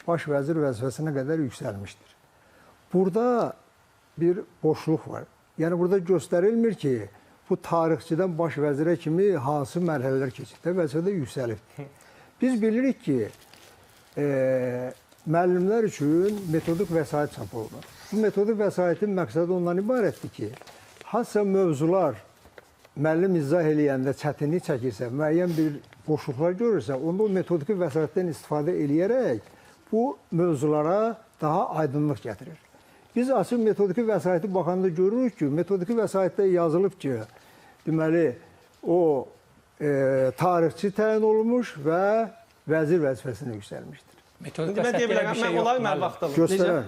baş vəzir vəzifəsinə qədər yüksəlmişdir. Burada bir boşluq var. Yəni, burada göstərilmir ki, bu tarixçidən baş vəzirə kimi hansı mərhələlər keçib də vəzifədə yüksəlib. Biz bilirik ki, müəllimlər üçün metodik vəsait çap olunur. Bu metodik vəsaitin məqsədi ondan ibarətdir ki, hansısa mövzular müəllim izah eləyəndə çətinlik çəkirsə, müəyyən bir boşluqlar görürsə, onda o metodik vəsaitdən istifadə eləyərək bu mövzulara daha aydınlıq gətirir. Biz açıq metodiki vəsaiti baxanda görürük ki, metodiki vəsaitdə yazılıb ki, deməli, o tarixçi təyin olunmuş və vəzir vəzifəsinə yüksəlmişdir. Metodik vəsait elə bir şey yox. Göstərərəm.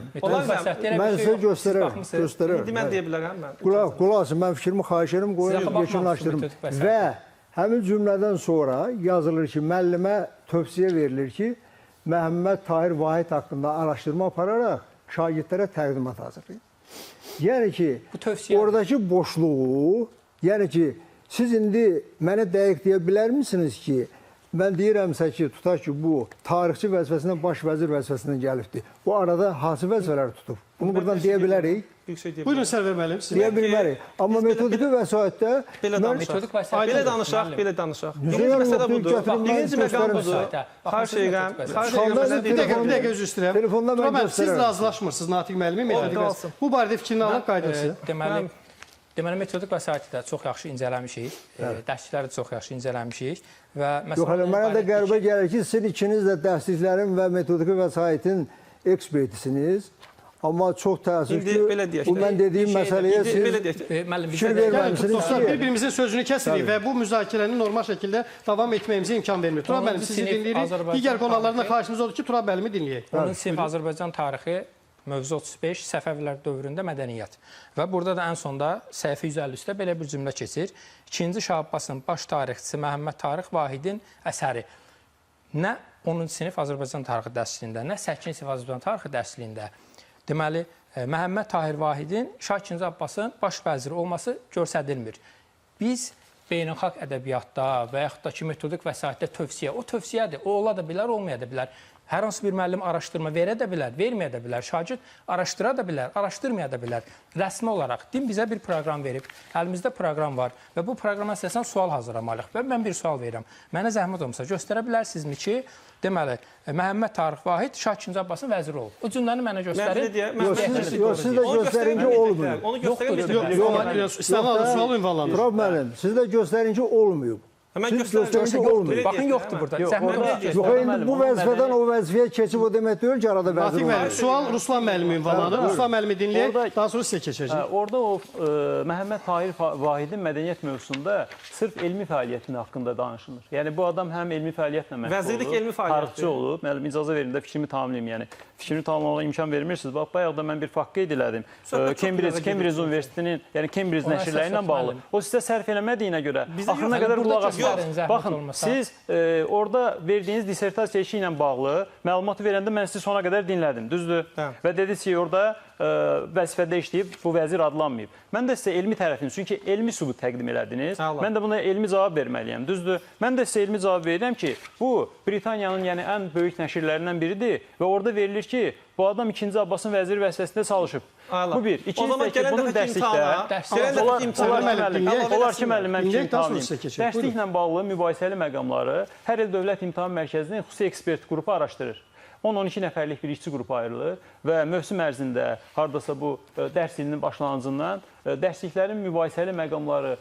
Mən sizə göstərərəm. İndi mən deyə bilərəm. Qulaq asın, mən fikrimi xahiş edirəm, qoyun, yekunlaşdırım. Və həmin cümlədən sonra yazılır ki, müəllimə tövsiyə verilir ki, Məhəmməd Tahir Vahid haqqında araşdırma apararaq şagirdlərə təqdimat hazırlayın. Yəni ki, oradakı boşluğu, yəni ki, siz indi mənə dəqiq deyə bilərmisiniz ki, mən deyirəmsə ki, tutaq ki, bu tarixçi vəzifəsindən baş vəzir vəzifəsindən gəlibdir. Bu arada hansı vəzifələri tutub? Bunu buradan deyə bilərik. Buyurun Sərvər müəllim. Deyə bilmərik. Amma metodiki vəsaitdə belə danışaq. Birinci məsələ budur. Birinci məqam budur. Xahiş edirəm. Bir dəqiqə üzr istəyirəm. Siz razılaşmırsınız Natiq müəllimin metodik vəsait. Bu barədə fikrini alaq qaydası. Deməli, metodik vəsaiti də çox yaxşı incələmişik, dərslikləri də çox yaxşı incələmişik və yox, hələ mənə də qəribə gəlir ki, sizin ikiniz də dərsliklərin və metodiki vəsaitin ekspertisiniz. Amma çox təəssüf ki, bu mən dediyim məsələyə siz fikir verməmişsiniz ki... Bir-birimizin sözünü kəsirik və bu müzakirəni normal şəkildə davam etməyimizə imkan vermir. Turab müəllim, sizi dinləyirik. Digər qonaqlarına xahişimiz odur ki, Turab müəllimi dinləyək. Onun sinif Azərbaycan tarixi mövzu 35 Səfəvilər dövründə mədəniyyət. Və burada da ən sonda səhifə 153-də belə bir cümlə keçir. 2-ci Şah Abbasın baş tarixçisi Məhəmməd Tahir Vahidin əsəri nə 10-cu sinif Azərbaycan tarixi dərsliyində, nə 8-ci sinif Azərbaycan tarixi dərsliyində deməli, Məhəmməd Tahir Vahidin Şah 2-ci Abbasın baş vəziri olması göstərilmir. Biz beynəlxalq ədəbiyyatda və yaxud da ki, metodik vəsaitdə tövsiyə, o tövsiyədir. O ola da bilər, olmaya da bilər. Hər hansı bir müəllim araşdırma verə də bilər, verməyə də bilər. Şagird araşdıra da bilər, araşdırmaya da bilər. Rəsmi olaraq din bizə bir proqram verib. Əlimizdə proqram var və bu proqrama əsasən sual hazırlamalıyıq. Və mən bir sual verirəm. Mənə zəhmət olmasa göstərə bilərsinizmi ki, deməli, Məhəmməd Tarix Vahid Şah II Abbasın vəziri olub. O cümləni mənə göstərin. Siz də göstərin ki, olmuyor. Onu göstərin. İslam sual ünvanlanır. Turab müəllim, siz də göstərin ki, olmuyor. Mən Siz göstərin ki, olmuyor. Baxın, yoxdur burada. Zəhmət Yox, indi bu vəzifədən o vəzifəyə keçib o demək deyil ki, arada Natiq vəzir müəllim, olur. sual Ruslan müəllimi ünvanlanır. Ruslan müəllimi dinləyək, daha sonra sizə keçəcək. Orada o Məhəmməd Tahir Vahidin mədəniyyət mövzusunda sırf elmi fəaliyyətin haqqında danışılır. Yəni bu adam həm elmi fəaliyyətlə məşğul Vəzirlik olub, elmi fəaliyyəti. tarixçi olub. Müəllim icazə verin də fikrimi tamamlayım. Yəni fikrimi tamamlamama imkan vermirsiniz. Bax bayaq da mən bir fakt qeyd elədim. Cambridge Universitetinin, yəni Cambridge nəşrləri ilə bağlı. O sizə sərf eləmədiyinə görə axırına qədər qulaq asmaz. Baxın, siz orada verdiyiniz dissertasiya işi ilə bağlı məlumatı verəndə mən sizi sona qədər dinlədim, düzdür? Və dediniz ki, orada vəzifədə işləyib, bu vəzir adlanmayıb. Mən də sizə elmi tərəfini, çünki elmi sübut təqdim elədiniz, mən də buna elmi cavab verməliyəm, düzdür? Mən də sizə elmi cavab verirəm ki, bu Britaniyanın yəni ən böyük nəşrlərindən biridir və orada verilir ki, bu adam 2-ci Abbasın vəziri vəzifəsində çalışıb. Bu bir. İkincisi ki, bunun dərslikdə, olar ki, müəllim, mən fikrimi tamamlayım. Dərsliklə bağlı mübahisəli məqamları hər il Dövlət İmtahan Mərkəzinin xüsusi ekspert qrupu araşdırır. 10-12 nəfərlik bir işçi qrupu ayrılır və mövsüm ərzində hardasa bu dərs ilinin başlanğıcından dərsliklərin mübahisəli məqamları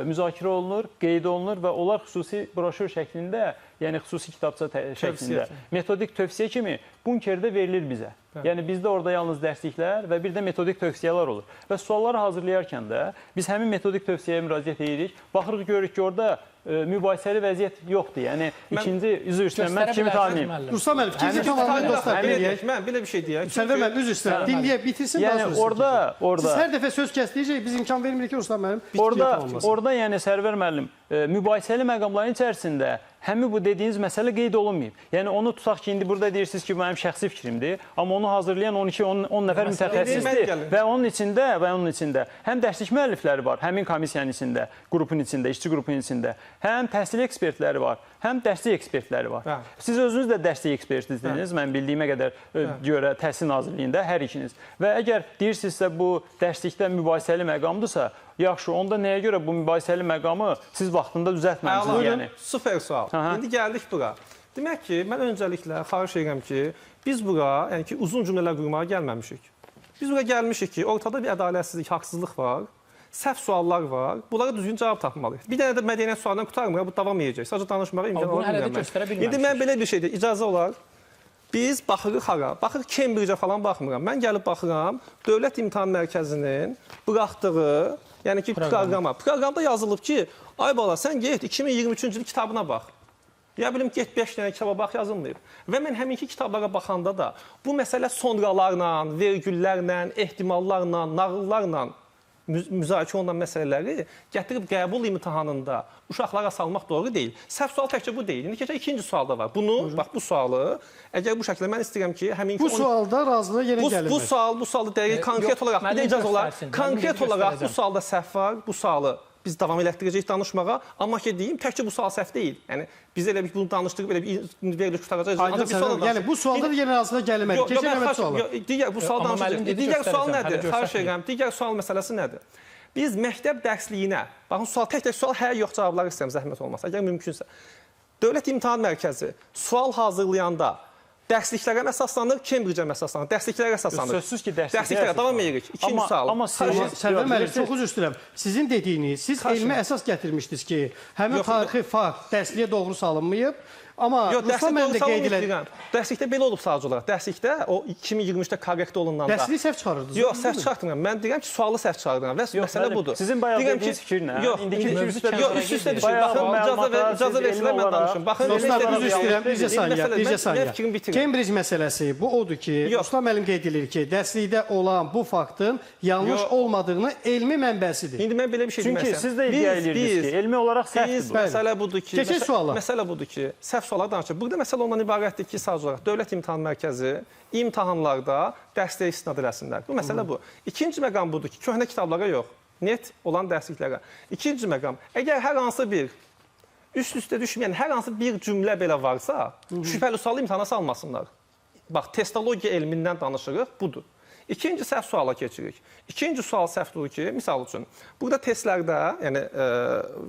müzakirə olunur, qeyd olunur və onlar xüsusi broşür şəklində, yəni xüsusi kitabça şəklində, metodik tövsiyə kimi bunkerdə verilir bizə. Yəni bizdə orada yalnız dərsliklər və bir də metodik tövsiyələr olur. Və sualları hazırlayarkən də biz həmin metodik tövsiyəyə müraciət edirik. Baxırıq, görürük ki, orada mübahisəli vəziyyət yoxdur. Yəni ikinci üzr istəyirəm, mən kimi tanıyım. Ruslan müəllim, fikrinizi tamamlayın dostlar, dinləyək. Mən belə bir şey deyək. Sərvər müəllim, üzr istəyirəm, dinləyək, bitirsin, daha Yəni sonra orada siz hər dəfə söz kəsdiyəcək, biz imkan vermirik ki, Ruslan müəllim, orada yəni Sərvər müəllim mübahisəli məqamların içərisində həmin bu dediyiniz məsələ qeyd olunmayıb. Yəni onu tutaq ki, indi burada deyirsiniz ki, mənim şəxsi fikrimdir, amma onu hazırlayan 12-10 nəfər mütəxəssisdir və onun içində həm dərslik müəllifləri var, həmin komissiyanın içində, qrupun içində, işçi qrupun içində, həm təhsil ekspertləri var, həm dərslik ekspertləri var. Siz özünüz də dərslik ekspertizdiniz, mən bildiyimə görə Təhsil Nazirliyində hər ikiniz. Və əgər deyirsinizsə bu dərslikdə mübahisəli məqamdırsa, yaxşı, onda nəyə görə bu mübahisəli məqamı siz vaxtında düzəltməmisiniz? Yəni Süper sual. İndi gəldik bura. Demək ki, mən öncəliklə xahiş edirəm ki, biz bura, yəni ki, uzun cümlələr qurmağa gəlməmişik. Biz bura gəlmişik ki, ortada bir ədalətsizlik, haqsızlıq var, səhv suallar var, bunlara düzgün cavab tapmalıyıq. Bir dənə də mədəniyyət sualından qutarmır, bu davam edəcək. Sadəcə danışmağa imkan olmayacaq. İndi mən belə bir şeydir, icazə olar. Biz baxırıq hara? Baxırıq Cambridge-ə falan baxmıram. Mən gəlib baxıram, Dövlət İmtahan Mərkəzinin buraxdığı, yəni ki, proqrama. Proqramda yazılıb ki, ay bala, sən get 2023-cü il kitabına bax. Ya bilim, get 5 dənə kitaba bax, yazılmayıb. Və mən həminki kitablara baxanda da bu məsələ sonralarla, vergüllərlə, ehtimallarla, nağıllarla müzakirə olunan məsələləri gətirib qəbul imtahanında uşaqlara salmaq doğru deyil. Səhv sual təkcə bu deyil. İndi keçək ikinci sualda var. Bunu, bax bu sualı, əgər bu şəkildə mən istəyirəm ki, həminki... Bu sualda razılığa yenə gəlinmək. Bu sualda dəqiq, konkret olaraq, bir də icazə olaraq, konkret olaraq bu sualda səhv var, bu sualı biz davam elətdirəcəyik danışmağa, amma ki deyim, təkcə bu sual səhv deyil. Yəni, biz elə bir bunu danışdırıb, elə bir verilir qutaracaq. Yəni, bu sualda da yenə razılığa gəlinmək. Keçək Məhəmməd sualı. Bu sual danışacaq. Digər sual nədir? Xahiş edirəm. Digər sual məsələsi nədir? Biz məktəb dərsliyinə, baxın, sual tək-tək sual, hə, yox cavabları istəyirəm, zəhmət olmasa, əgər mümkünsə. Dövlət İmtahan Mərkəzi sual hazırlayanda dərsliklərə əsaslanır, Cambridge-ə əsaslanır, dərsliklərə əsaslanır. Sözsüz ki, dərsliklərə davam edirik. İkinci sual. Sərvər müəllim, çox üzr istəyirəm. Sizin dediyiniz, siz elmi əsas gətirmişdiniz ki, həmin tarixi fakt dərsliyə doğru salınmayıb. Amma Ruslan müəllim də qeyd elədi. Dərslikdə belə olub sadəcə olaraq. Dərslikdə o 2023-də korrekt olunanda. Dərsliyi səhv çıxarırdınız. Yox, səhv çıxartmıram. Mən deyirəm ki, sualı səhv çıxardıram və məsələ budur. Sizin bayaq dediyiniz fikir nə? Yox, üst-üstə düşün. Baxın, icazə versələr mən danışım. Baxın, dostlar, üzr istəyirəm, bircə saniyə. Cambridge məsələsi bu odur ki, Ruslan müəllim qeyd edir ki, dərslikdə olan bu faktın yanlış olmadığını elmi mənbəsidir. İndi mən belə bir şey demək istəyirəm. Çünki siz də iddia edirsiniz ki, elmi olaraq səhvdir bu. Məsələ budur ki, keçək suala. Məsələ budur ki, səhv suallar danışır. Burada məsələ ondan ibarətdir ki, sadəcə olaraq Dövlət İmtahan Mərkəzi imtahanlarda dərsliyə istinad eləsinlər. Bu məsələ bu. İkinci məqam budur ki, köhnə kitablara yox, net olan dərsliklərə. İkinci məqam, əgər hər hansı bir üst-üstə düşməyən hər hansı bir cümlə belə varsa, şübhəli sualı imtahana salmasınlar. Bax, testologiya elmindən danışırıq, budur. İkinci səhv suala keçirik. İkinci sual səhvdir ki, misal üçün, burada testlərdə, yəni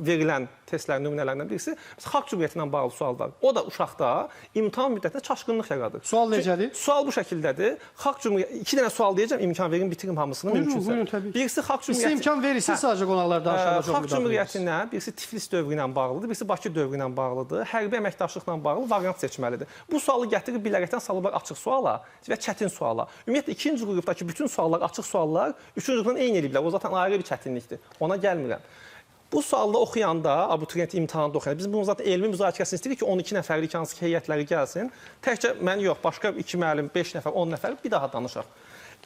verilən testlərin nümunələrindən birisi, xalq cümhuriyyəti ilə bağlı sual var. O da uşaqda imtahan müddətində çaşqınlıq yaradır. Sual necədir? Sual bu şəkildədir. Xalq cümhuriyyəti, 2 dənə sual deyəcəm, imkan verin, bitirim hamısını mümkünsə. Buyurun, təbii. Birisi xalq Sizə cümhuriyyəti... imkan verirsiniz sadəcə qonaqlar danışanda. Xalq cümhuriyyətinə, birisi Tiflis dövrü ilə bağlıdır, birisi Bakı dövrü ilə bağlıdır, hərbi əməkdaşlıqla bağlı variant seçməlidir. Bu sualı gətirib bilərəkdən salıblar açıq suala və çətin suala. Ümumiyyətlə, ikinci qrupdakı bütün suallar, açıq suallar, üçüncü qrupdan eyni eləyiblər. O zaten ayrı bir çətinlikdir. Ona gəlmirəm. Bu sualda oxuyanda, abituriyent imtahanda oxuyanda, biz bunun zaten elmi müzakirəsini istəyirik ki, 12 nəfərlik hansı ki, heyətləri gəlsin. Təkcə mən yox, başqa 2 müəllim, 5 nəfər, 10 nəfər bir daha danışaq.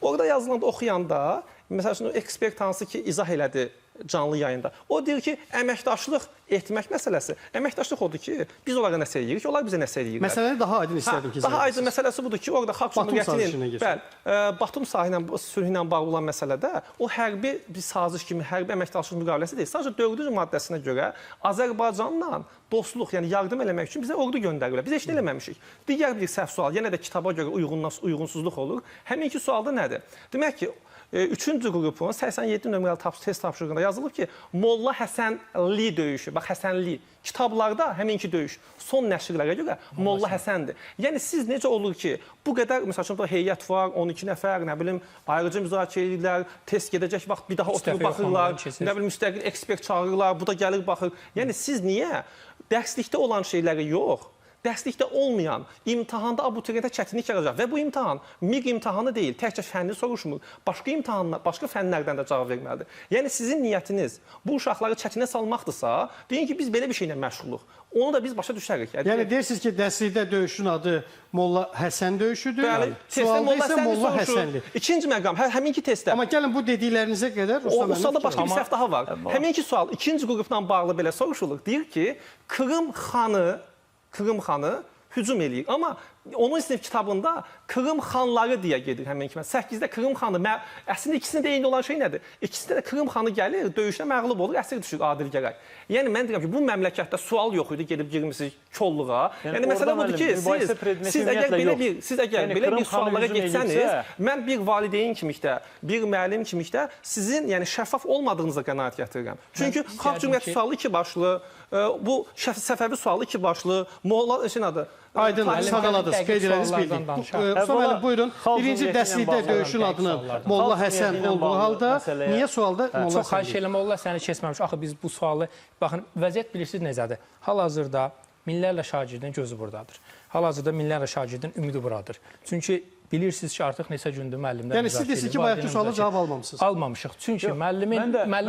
Orada yazılanda oxuyanda, məsələn, ekspert hansı ki, izah elədi canlı yayında. O deyir ki, əməkdaşlıq etmək məsələsi. Əməkdaşlıq odur ki, biz onlara nəsə eləyirik, onlar bizə nəsə eləyirlər. Məsələni daha aydın istədim ki, daha aydın məsələsi budur ki, orada xalq cümhuriyyətinin Batum sülhü ilə bağlı olan məsələdə o hərbi bir saziş kimi, hərbi əməkdaşlıq müqaviləsi deyil. Sadəcə 4-cü maddəsinə görə Azərbaycanla dostluq, yəni yardım eləmək üçün bizə ordu göndərirlər. Biz heç nə eləməmişik. Digər bir səhv sual, yenə də kitaba görə uyğunsuzluq olur. Həminki sualda nədir? Demək ki, 3-cü qrupun 87 nömrəli test tapşırığında yazılıb ki, Molla Həsənli döyüşü, bax Həsənli, kitablarda həminki döyüş son nəşrlərə görə Molla Həsəndir. Yəni siz necə olur ki, bu qədər, məsəl üçün, heyət var, 12 nəfər, nə bilim, ayrıca müzakirə edirlər, test gedəcək vaxt bir daha oturub baxırlar, nə bilim, müstəqil ekspert çağırırlar, bu da gəlir baxır. Yəni siz niyə dərslikdə olan şeyləri yox, dərslikdə olmayan imtahanda abituriyentə çətinlik yaradacaq və bu imtahan MİQ imtahanı deyil, təkcə fənni soruşmur, başqa imtahanlar, başqa fənlərdən də cavab verməlidir. Yəni sizin niyyətiniz bu uşaqları çətinə salmaqdırsa, deyin ki, biz belə bir şeylə məşğuluq. Onu da biz başa düşərik. Yəni deyirsiniz ki, dərslikdə döyüşün adı Molla Həsən döyüşüdür. Bəli, sualda isə Molla Həsənli. İkinci məqam, həminki testdə. Amma gəlin bu dediklərinizə qədər O sualda başqa bir səhv daha var. Həminki sual ikinci qrupla bağlı belə soruşulur. Deyir ki, Krım xanı hücum eləyir. Amma onun sinif kitabında Krım xanları deyə gedir həmin kimi. 8-də Krım xanı, əslində ikisində eyni olan şey nədir? İkisində də Krım xanı gəlir, döyüşdə məğlub olur, əsir düşür Adil Gəray. Yəni mən deyirəm ki, bu məmləkətdə sual yox idi, gedib girmişsiniz kolluğa. Yəni məsələ budur ki, siz əgər belə bir suallara getsəniz, mən bir valideyn kimikdə, bir müəllim kimikdə sizin yəni şəffaf olmadığınıza qənaət gətirirəm. Çünki xalq cümhuriyyəti sualı iki başlı, bu Səfəvi sualı iki başlı, Molla Eşin adı. Aydın, sağaladınız, qeyd ediniz bildik. Müəllim, buyurun. Birinci dərslikdə döyüşün adını Molla Həsən olduğu halda, niyə sualda Molla Həsən? Çox xahiş edirəm, Molla Həsəni keçməmiş. Axı biz bu sualı, baxın, vəziyyət bilirsiniz necədir? Hal-hazırda minlərlə şagirdin gözü buradadır. Hal-hazırda minlərlə şagirdin ümidi buradır. Çünki bilirsiniz ki, artıq neçə gündür müəllimlər yəni siz deyirsiniz ki, bayaqki suala cavab almamışsınız. Almamışıq. Çünki müəllim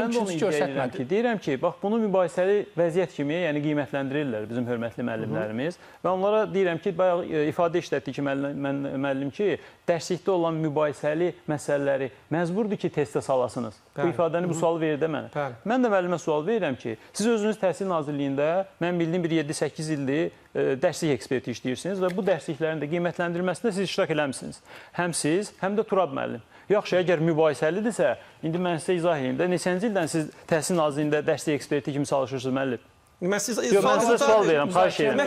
üçüncü göstərmədi. Deyirəm ki, bax bunu mübahisəli vəziyyət kimi, yəni qiymətləndirirlər bizim hörmətli müəllimlərimiz və onlara deyirəm ki, bayaq ifadə işlətdi ki, müəllim ki, dərslikdə olan mübahisəli məsələləri məcburdur ki, testə salasınız. Bu ifadəni, bu sualı verir də mənə. Mən də müəllimə sual verirəm ki, siz özünüz Təhsil Nazirliyində, mən bildiyim bir 7-8 ildir dərslik eksperti işləyirsiniz və bu dərsliklərin də qiymətləndirilməsində siz iştirak eləmişsiniz. Həm siz, həm də Turab müəllim. Yaxşı, əgər mübahisəlidirsə, indi mən sizə izah edeyim də, neçənci ildən siz Təhsil Nazirliyində dərslik eksperti kimi çalışırsınız müəllim? Mən sizə sual verirəm, xahiş edirəm.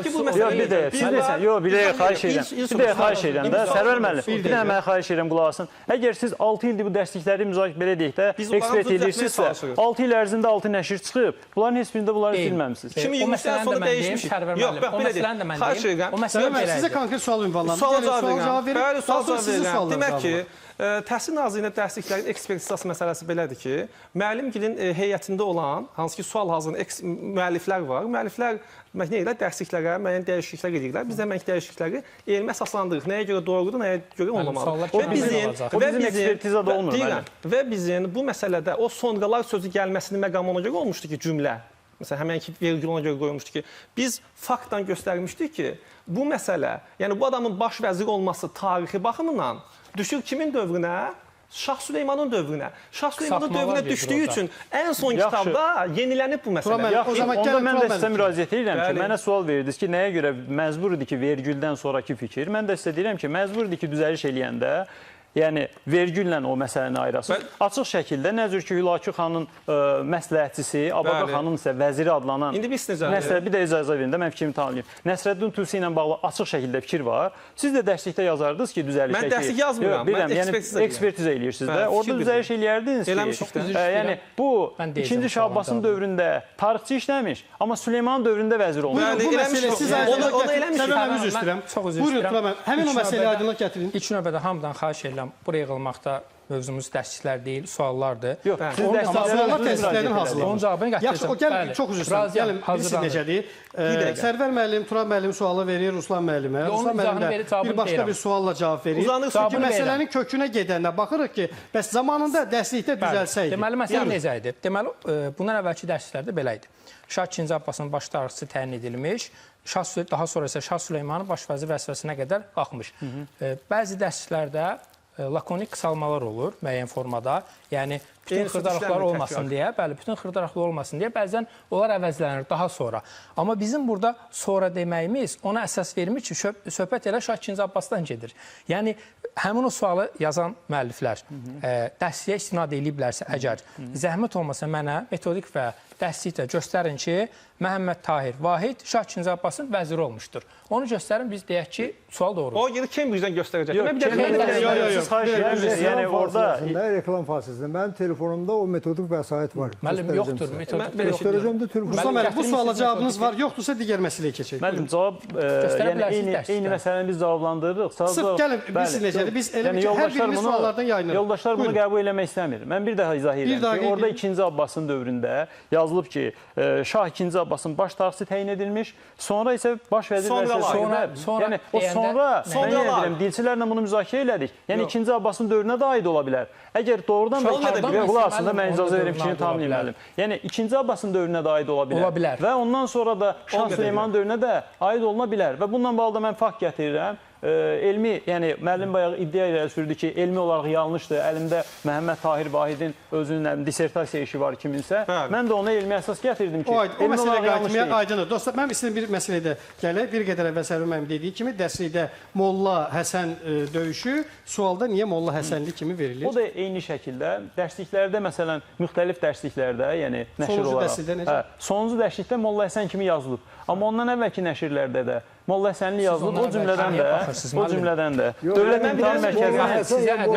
Yox, bir dəqiqə xahiş edirəm. Bir dəqiqə xahiş edirəm də, Sərvər müəllim, bir dənə mən xahiş edirəm qulaq asın. Əgər siz 6 ildir bu dərslikləri müzakirə belə deyək də, ekspert edirsinizsə, 6 il ərzində 6 nəşr çıxıb, bunların heç birində bunları bilməmisiniz. 2023-dən sonra dəyişmişik. Yox, bax, belə deyək. Xahiş edirəm. Sizə konkret sual ünvanlandı. Sual cavab verin. Demək ki, Təhsil Nazirliyində dərsliklərin ekspertizası məsələsi belədir ki, müəllimgilin heyətində olan, hansı ki, sual hazırlayan müəlliflər var. Müəlliflər nə edirlər? Dərsliklərə müəyyən dəyişikliklər edirlər. Biz həmən dəyişiklikləri elmi əsaslandırırıq. Nəyə görə doğrudur, nəyə görə olmamalıdır. O bizim ekspertizada olmur müəllim. Və bizim bu məsələdə o sonralar sözü gəlməsinin məqamı ona görə olmuşdu ki, cümlə. Məsələn, həmən ki, vergül ona görə qoymuşdu ki, biz faktdan göstərmişdik ki, bu məsələ, yəni bu adamın baş vəzir olması tarixi baxımından düşür kimin dövrünə? Şah Süleymanın dövrünə. Şah Süleymanın dövrünə düşdüyü üçün ən son kitabda yenilənib bu məsələ. Onda mən də sizə müraciət edirəm ki, mənə sual verirdiniz ki, nəyə görə məcbur idi ki, vergüldən sonraki fikir. Mən də sizə deyirəm ki, məcbur idi ki, düzəliş eləyəndə yəni vergüllə o məsələni ayırasınız. Açıq şəkildə nə cür ki Hülakü xanın məsləhətçisi, Abaqa xanın isə vəziri adlanan İndi biz necə? Bir də icazə verin də mən fikrimi tamamlayım. Nəsrəddin Tusi ilə bağlı açıq şəkildə fikir var. Siz də dərslikdə yazardınız ki, düzəliş Mən dərslik yazmıram. Mən ekspertiza eləyirsiniz də. Orada düzəliş eləyərdiniz ki, yəni bu ikinci Şah Abbasın dövründə tarixçi işləmiş, amma Süleyman dövründə vəzir olmuş. Bu məsələ siz aydınlıq gətirin. Çox üzr Buyurun, istəyirəm. həmin o məsələyə aydınlıq gətirin. İlk növbədə hamıdan xahiş edirəm, buraya yığılmaqda mövzumuz dərsliklər deyil, suallardır. Yox, siz Suallar dərsliklərin hazırlanır. Onun cavabını gətirəcəm. Yaxşı, o gəl, çox üzr istəyirəm. Gəlin, birisi necədir? Sərvər müəllim, Turab müəllim sualı verir Ruslan müəllimə. Ruslan müəllim də bir başqa bir sualla cavab verir. Çünki məsələnin kökünə gedəndə baxırıq ki, bəs zamanında dərslikdə düzəlsəydi. Deməli, məsələ necə idi? Deməli, bundan əvvəlki dərsliklərdə belə idi. Şah II Abbasın baş tarixçisi təyin edilmiş, daha sonra isə Şah Süleymanın baş vəzir vəzifəsinə qədər qalxmış. Bəzi dərsliklərdə lakonik qısalmalar olur müəyyən formada. Yəni bütün xırdalıqlar olmasın deyə, bütün xırdalıqlar olmasın deyə bəzən onlar əvəzlənir daha sonra. Amma bizim burada sonra deməyimiz ona əsas vermir ki, söhbət elə Şah II Abbasdan gedir. Yəni həmin o sualı yazan müəlliflər dərsliyə istinad ediblərsə əgər zəhmət olmasa mənə metodik və dərsliklə göstərin ki, Məhəmməd Tahir Vahid Şah II Abbasın vəziri olmuşdur. Onu göstərin, biz deyək ki, sual doğrudur. O yeri Cambridge-dən göstərəcək. Yəni orada reklam fasiləsində mənim telefonumda o metodik vəsait var. Müəllim, yoxdur. Göstərəcəm də telefonumda. Ruslan müəllim, bu suala cavabınız var, yoxdursa digər məsələyə keçək. Müəllim, cavab eyni məsələni biz cavablandırırıq. Sırf gəlin, biz necədir? Biz elə ki, hər birimiz suallardan yayınırıq. Yoldaşlar bunu qəbul eləmək istəmir. Mən bir daha izah edirəm ki, orada 2-ci Abbasın dövründə yazılıb ki, Şah 2-ci Abbasın baş tarixçisi təyin edilmiş, sonra isə baş vəzir vəzifəsi. Yəni o sonra mən yenə deyirəm, dilçilərlə bunu müzakirə elədik. Yəni 2-ci Abbasın dövrünə də aid ola bilər. Əgər doğrudan da aslında mən icazə verim fikrimi tamamlayım. Yəni 2-ci Abbasın dövrünə də aid ola bilər. Və ondan sonra da Şah Süleyman dövrünə də aid oluna bilər. Və bununla bağlı da mən fakt gətirirəm. Elmi, yəni müəllim bayaq iddia ilə sürdü ki, elmi olaraq yanlışdır. Əlimdə Məhəmməd Tahir Vahidin özünün dissertasiya işi var kiminsə. Mən də ona elmi əsas gətirdim ki, o məsələ qayıtmaya aydındır. Dostlar, mən istəyirəm bir məsələyə də gələk. Bir qədər əvvəl Sərvər müəllim dediyi kimi dərslikdə Molla Həsən döyüşü sualda niyə Molla Həsənli kimi verilir? O da eyni şəkildə dərsliklərdə, məsələn, müxtəlif dərsliklərdə, yəni nəşr olaraq. Sonuncu dərslikdə Molla Həsən kimi yazılıb. Amma ondan əvvəlki nəşrlərdə də Molla Həsənli yazılıb, o cümlədən də. Dövlət İmtahan Mərkəzinin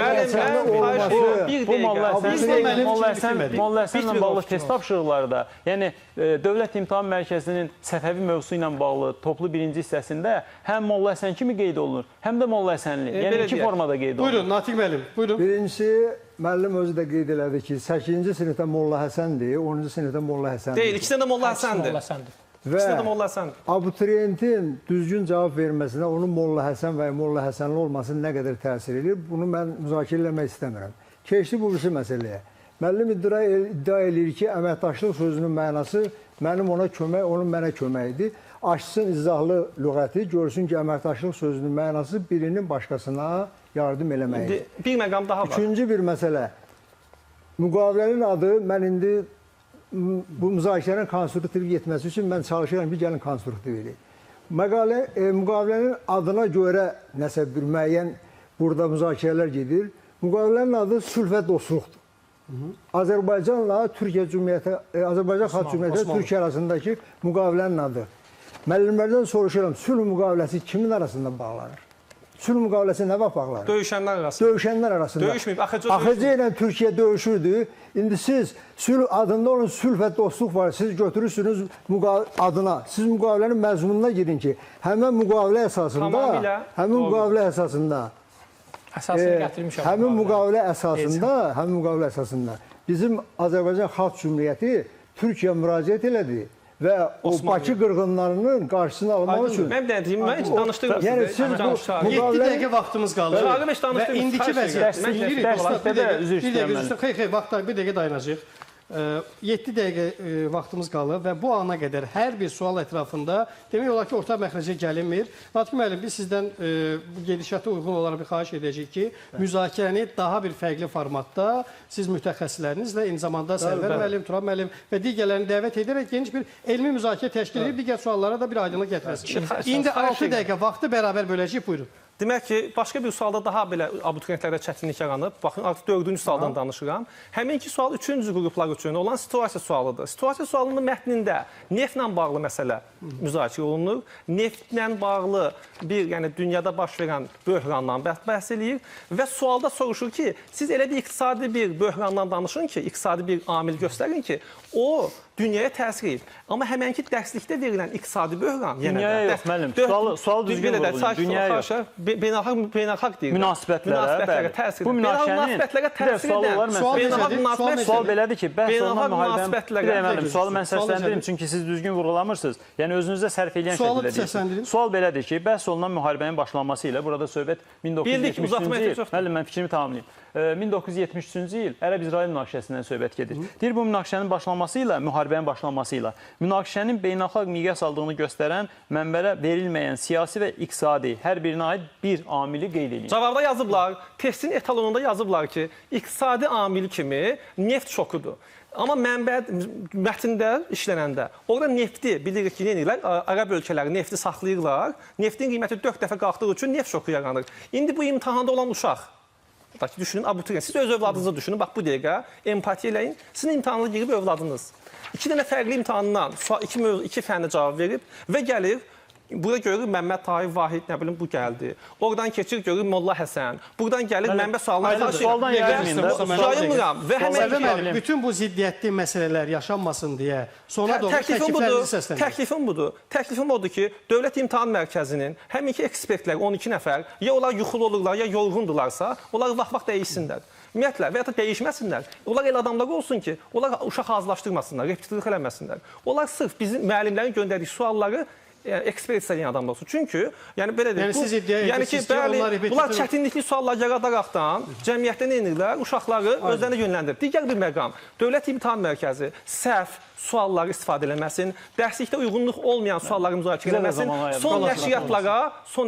Molla Həsənlə bağlı test tapşırıqları da, yəni Dövlət İmtahan Mərkəzinin Səfəvi mövzusu ilə bağlı toplu birinci hissəsində həm Molla Həsən kimi qeyd olunur, həm də Molla Həsənli. Yəni iki formada qeyd olunur. Buyurun, Natiq müəllim, buyurun. Birincisi, müəllim özü də qeyd elədi ki, 8-ci sinifdə Molla Həsəndir, 10-cu sinifdə Molla Həsəndir. Deyil, ikisində də Molla Həsəndir. Və abituriyentin düzgün cavab verməsinə onun Molla Həsən və Molla Həsənli olması nə qədər təsir edir, bunu mən müzakirə eləmək istəmirəm. Keçdi bu birisi məsələyə. Müəllim iddia edir ki, əməkdaşlıq sözünün mənası mənim ona kömək, onun mənə köməyidir. Açsın izahlı lüğəti, görsün ki, əməkdaşlıq sözünün mənası birinin başqasına yardım eləməyidir. Bir məqam daha var. Üçüncü bir məsələ. Müqavilənin adı, mən indi bu müzakirənin konstruktiv getməsi üçün mən çalışıram ki, gəlin konstruktiv edək. Müqavilənin adına görə nəsə bir müəyyən burada müzakirələr gedir. Müqavilənin adı sülh və dostluqdur. Azərbaycanla Türkiyə Cümhuriyyəti, Azərbaycan Xalq Cümhuriyyəti Türkiyə arasındakı müqavilənin adı. Müəllimlərdən soruşuram, sülh müqaviləsi kimin arasında bağlanır? Sülh müqaviləsi nə vaxt bağlanır? Döyüşənlər arasında. Döyüşənlər arasında. Döyüşməyib. AXC ilə Türkiyə döyüşürdü. İndi siz sülh adında onun sülh və dostluq var. Siz götürürsünüz adına. Siz müqavilənin məzmununa girin ki, həmin müqavilə əsasında həmin müqavilə əsasında bizim Azərbaycan Xalq Cümhuriyyəti Türkiyə müraciət elədi. Və o Bakı qırğınlarının qarşısını almaq üçün... Mən deyim, mən heç danışdığım yəni siz bu 7 dəqiqə vaxtımız qalır. Və indiki vəziyyət... Xeyr, vaxtlar bir dəqiqə dayanacaq. 7 dəqiqə vaxtımız qalır və bu ana qədər hər bir sual ətrafında demək olar ki, orta məxrəcə gəlinmir. Natiq müəllim, biz sizdən bu gedişata uyğun olaraq bir xahiş edəcəyik ki, müzakirəni daha bir fərqli formatda siz mütəxəssislərinizlə, eyni zamanda Sərvər müəllim, Turab müəllim və digərlərini dəvət edərək geniş bir elmi müzakirə təşkil edib digər suallara da bir aydınlıq gətirəsiniz. İndi 6 dəqiqə vaxtı bərabər böləcəyik, buyurun. Demək ki, başqa bir sualda daha belə abituriyentlərdə çətinlik yaranıb. Baxın, artıq 4-cü sualdan danışıram. Həminki sual 3-cü qruplar üçün olan situasiya sualıdır. Situasiya sualının mətnində neftlə bağlı məsələ müzakirə olunur. Neftlə bağlı bir, yəni dünyada baş verən böhrandan bəhs eləyir və sualda soruşur ki, siz elə bir iqtisadi bir böhrandan danışın ki, iqtisadi bir amil göstərin ki, o dünyaya təsir edib. Amma həmənki dərslikdə verilən iqtisadi böhran dünyaya yox, müəllim. Sualı düzgün vurğulayın. Dünyaya yox. Beynəlxalq deyir. Münasibətlərə, bəli. Bu münaqişənin sual belədir ki, bəhs olunan müharibənin... Sualı mən səsləndirim, çünki siz düzgün vurğulamırsınız. Yəni, özünüzdə sərf eləyən şəkildə deyirsiniz. Sual belədir ki, bəhs olunan müharibənin başlanması ilə, burada söhbət 1973-cü il, müəllim, mən fikrimi tamamlayayım. 1973-cü il Ərəb-İsrail münaqişəsindən söhbət gedir. Deyir, bu münaqişənin başlanması ilə, müharibənin başlanması ilə münaqişənin beynəlxalq miqyas aldığını göstərən mənbələ verilməyən siyasi və iqtisadi hər birinə aid bir amili qeyd edin. Cavabda yazıblar, testin etalonunda yazıblar ki, iqtisadi amil kimi neft şokudur. Amma mənbə mətndə işlənəndə, orada nefti bilirik ki, neyirlər? Ərəb ölkələri nefti saxlayırlar, neftin qiyməti 4 dəfə qalxdığı üçün neft şoku yaranır. İndi bu imtahanda olan uşaq, düşünün, abituriyent, siz öz övladınızı düşünün, bax bu dəqiqə empatiya eləyin, sizin imtahanına girib övladınız. 2 dənə fərqli imtahandan 2 fənli cavab verib və gəlir, burada görür Məmməd Tahir Vahid, nə bilim, bu gəldi. Oradan keçir, görür Molla Həsən. Buradan gəlir, mənbə sualdan yayılmıram. Və həmən bütün bu ziddiyyətli məsələlər yaşanmasın deyə sona doğru təkliflərinizi səsləndirir. Təklifim budur. Təklifim odur ki, Dövlət İmtahan Mərkəzinin həminki ekspertlər, 12 nəfər, ya onlar yuxulu olurlar, ya yorğundurlarsa, onlar vaxt dəyişsinlər. Ümumiyyətlə, və ya da dəyişməsinlər. Onlar elə adamlar olsun ki, onlar uşaq hazırlaşdırmasınlar, repetitorluq eləməsinlər. Onlar sırf bizim müəllimlərin göndərdiyi sualları ekspert istəyən adamlar olsun. Çünki, yəni belə deyək, bunlar çətinlikli suallar yaradaraqdan cəmiyyətdə nə edirlər? Uşaqları özlərinə yönləndirir. Digər bir məqam, Dövlət İmtahan Mərkəzi səhv sualları istifadə eləməsin, dərslikdə uyğunluq olmayan sualları müzakirə eləməsin, son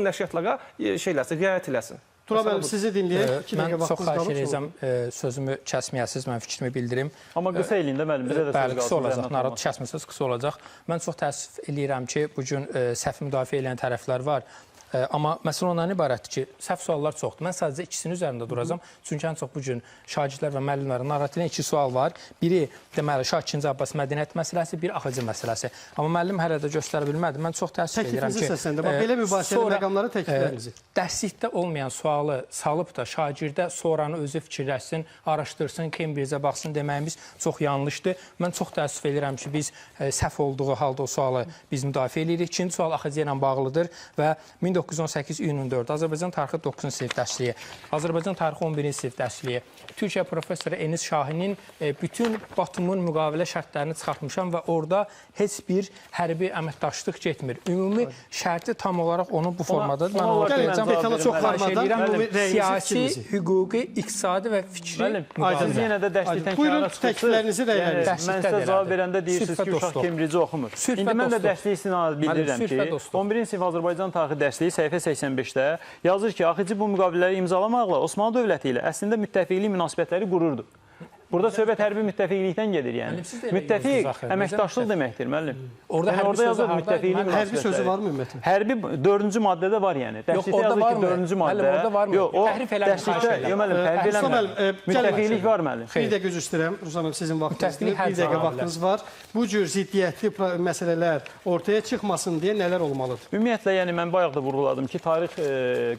nəşriyyatlara riayət eləsin. Turab müəllim, sizi dinləyək. Mən çox xahiş edəcəm, sözümü kəsməyəsiniz, mən fikrimi bildirim. Amma qısa eləyin də, müəllim, bizə də söz qalsın. Bəli, qısa olacaq, narahat kəsməsəz qısa olacaq. Mən çox təəssüf eləyirəm ki, bu gün səhv müdafiə edən tərəflər var. Amma məsələ ondan ibarətdir ki, səhv suallar çoxdur. Mən sadəcə ikisinin üzərində duracam. Çünki ən çox bu gün şagirdlər və müəllimlərin narahat edən 2 sual var. Biri, deməli, Şah II Abbas mədəniyyət məsələsi, bir AXC məsələsi. Amma müəllim hələ də göstərə bilmədi. Mən çox təəssüf edirəm ki, belə mübahisəli məqamlara təkliflərinizi. Dərslikdə olmayan sualı salıb da şagirdə sonranı özü fikirləşsin, araşdırsın, Cambridge-ə baxsın deməyimiz çox yanlışdır. Mən çox təəssüf edirəm ki, biz səhv olduğu halda o sualı biz müdafiə edirik. İkinci sual AXC ilə bağlıdır və 1918 iyunun 4 Azərbaycan tarixi 9-cu sinif dərsliyi, Azərbaycan tarixi 11-ci sinif dərsliyi, Türkiyə professoru Enis Şahinin bütün Batumun müqavilə şərtlərini çıxartmışam və orada heç bir hərbi əməkdaşlıq getmir. Ümumi şərti tam olaraq onun bu formadadır. Mən ona çox xahiş edirəm. Siyasi, hüquqi, iqtisadi və fikri siz yenə də dərslikdən kənara təkliflərinizi də mən sizə cavab verəndə deyirsiniz ki, uşaq Cambridge oxumur. İndi mən də dərslik istinad bildirirəm ki, 11-ci sinif Azərbaycan tarixi dərsliyi səhifə 85-də yazır ki, AXC bu müqavilələri imzalamaqla Osmanlı dövləti ilə əslində müttəfiqlik münasibətləri qururdu. Burada söhbət hərbi müttəfiqlikdən gedir, yəni. Müttəfiq əməkdaşlıq deməkdir, müəllim. Orada yazır müttəfiqlik münasibətləri. Hərbi sözü var mı ümumiyyətlə? Hərbi 4-cü maddədə var, yəni. Dərslikdə yazır ki, 4-cü maddə. Orada var mı? Yox, o dərslikdə, müəllim, hərbi eləmir. Müttəfiqlik var, müəllim. Bir dəqiqə üzr istəyirəm, Ruslan müəllim, sizin vaxtınızdır. Bir dəqiqə vaxtınız var. Bu cür ziddiyyətli məsələlər ortaya çıxmasın deyə nələr olmalıdır? Ümumiyyətlə, yəni mən bayaq da vurğuladım ki, tarix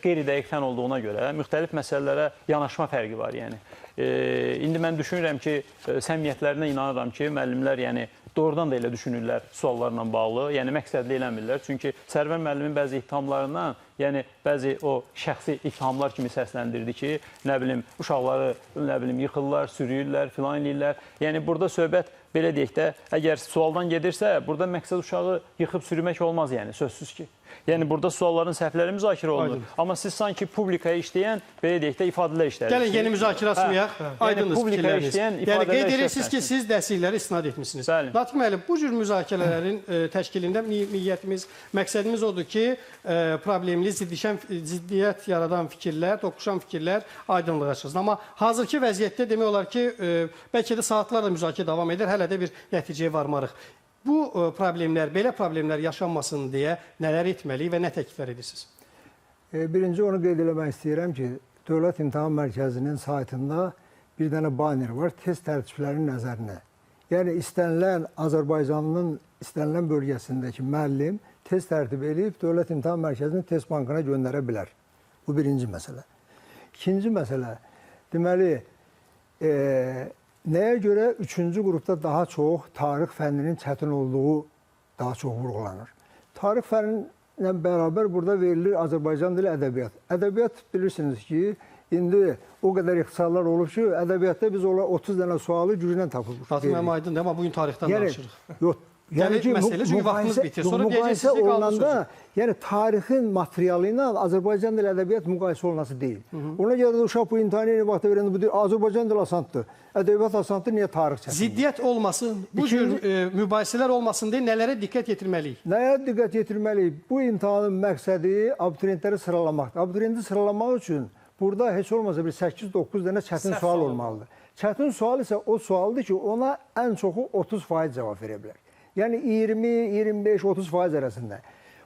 qeyri-dəqiq fən olduğuna görə müxtəlif məsələlərə yanaşma fərqi var, yəni. İndi mən düşünürəm ki, səmiyyətlərinə inanıram ki, müəllimlər yəni doğrudan da elə düşünürlər suallarla bağlı, yəni məqsədli eləmirlər. Çünki Sərvər müəllimin bəzi ittihamlarından, yəni bəzi o şəxsi ittihamlar kimi səsləndirdi ki, nə bilim, uşaqları, nə bilim, yıxırlar, sürüyürlər, filan eləyirlər. Yəni burada söhbət belə deyək də, əgər sualdan gedirsə, burada məqsəd uşağı yıxıb sürümək olmaz, yəni sözsüz ki. Yəni burada sualların səhvləri müzakirə olunur. Amma siz sanki publikaya işləyən, belə deyək də, ifadələr işləyirsiniz. Gəlin, yeni müzakirə açmayaq. Aydınız fikirləriniz. Yəni qeyd edirsiniz ki, siz dərslikləri istinad etmişsiniz. Natiq müəllim, bu cür müzakirələrin təşkilində niyyətimiz, məqsədimiz odur ki, problemli, ziddiyyət yaradan fikirlər, toqquşan fikirlər aydınlığa çıxsın. Amma hazırki vəziyyətdə demək olar ki, bəlkə də saatlarla müzakirə davam edir, hələ də bir nəticəyə varmarıq. Bu problemlər, belə problemlər yaşanmasın deyə nələr etməliyik və nə təkliflər edirsiniz? Birinci onu qeyd eləmək istəyirəm ki, Dövlət İmtahan Mərkəzinin saytında bir dənə banner var, test tərtibçilərinin nəzərinə. Yəni istənilən Azərbaycanın istənilən bölgəsindəki müəllim test tərtib edib Dövlət İmtahan Mərkəzinin test bankına göndərə bilər. Bu birinci məsələ. İkinci məsələ, deməli, nəyə görə üçüncü qrupda daha çox tarix fənninin çətin olduğu daha çox vurğulanır. Tarix fənni ilə bərabər burada verilir Azərbaycan dili ədəbiyyat. Ədəbiyyat bilirsiniz ki, indi o qədər ixtisarlar olub ki, ədəbiyyatda biz 30 dənə sualı güclə tapılmışıq. Fatma müəllim aydındır, amma bugün tarixdən danışırıq. Yox. Yəni ki, məsələ çünki vaxtımız bitir. Sonra müqayisə olunanda, yəni tarixin materialı ilə Azərbaycan dili ədəbiyyat müqayisə olunması deyil. Ona görə də uşaq bu imtahanı yeni vaxtda verəndə bu deyil, Azərbaycan dili asandır, ədəbiyyat asandır, niyə tarix çətindir? Ziddiyyət olmasın, bu cür mübahisələr olmasın deyə nələrə diqqət yetirməliyik? Nəyə diqqət yetirməliyik? Bu imtahanın məqsədi abituriyentləri sıralamaqdır. Abituriyenti sıralamaq üçün burada heç olmasa bir 8-9 dənə çətin sual olmalıdır. Çətin sual isə o sualdır ki, ona ən çoxu 30% cavab verə bilər. Yəni 20, 25, 30% arasında.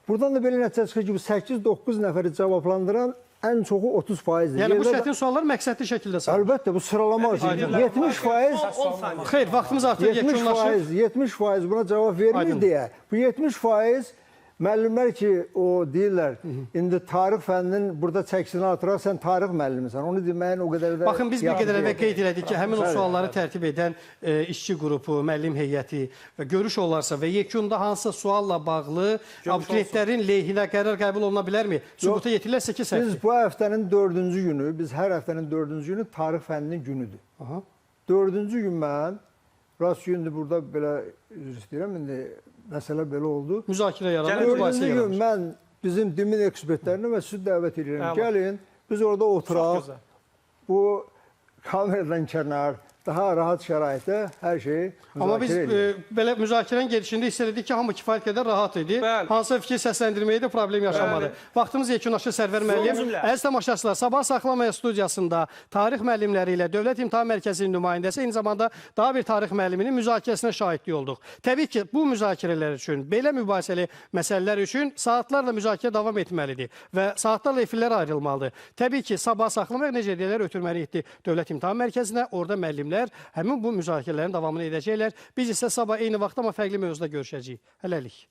Buradan da belə nəticə çıxır ki, bu 8-9 nəfəri cavablandıran ən çoxu 30%-dir. Yəni bu çətin suallar məqsədli şəkildə salınır. Əlbəttə, bu sıralama üçün 70%, Xeyr, vaxtımız artıq yekunlaşır. 70% buna cavab vermir deyə. Bu 70% müəllimlər ki, o deyirlər, indi tarix fənninin burada çəkisini artıraq, sən tarix müəllimisən. Onu deməyin o qədər də... Baxın, biz bir qədər əvvəl qeyd elədik ki, həmin o sualları tərtib edən işçi qrupu, müəllim heyəti və görüş olarsa və yekunda hansısa sualla bağlı abituriyentlərin lehinə qərar qəbul oluna bilərmi? Sübuta yetirilərsə ki, səhvdir. Biz bu həftənin 4-cü günü, hər həftənin 4-cü günü tarix fənninin günüdür. 4-cü gün mən, rast gündür burada belə, üzr istəyirəm, indi məsələ belə oldu. Müzakirə yaranır, mübahisə 4-cü gün yaranır. mən bizim dimin ekspertlərini və sizi dəvət edirəm. Gəlin, biz orada oturaq, bu kameradan kənar, daha rahat şəraitdə hər şeyi Amma biz müzakirə edirik. belə müzakirənin gedişində hiss elədik ki, hamı kifayət qədər rahat idi. Bəli. Hansısa fikir səsləndirməyə də problem yaşamadı. Vaxtımız yekunlaşır Sərvər müəllim. Əziz tamaşaçılar, Sabah Saxlamaya studiyasında tarix müəllimləri ilə Dövlət İmtahan Mərkəzinin nümayəndəsi, eyni zamanda daha bir tarix müəlliminin müzakirəsinə şahidlik olduq. Təbii ki, bu müzakirələr üçün, belə mübahisəli məsələlər üçün saatlarla müzakirə davam etməlidir və saatlarla efirlər ayrılmalıdır. Təbii ki, Sabah Saxlamaya necə deyirlər, ötürməliyikdir Dövlət İmtahan Mərkəzinə, orada müəllimlər həmin bu müzakirələrin davamını edəcəklər. Biz isə sabah eyni vaxtda, amma fərqli mövzuda görüşəcəyik. Hələlik.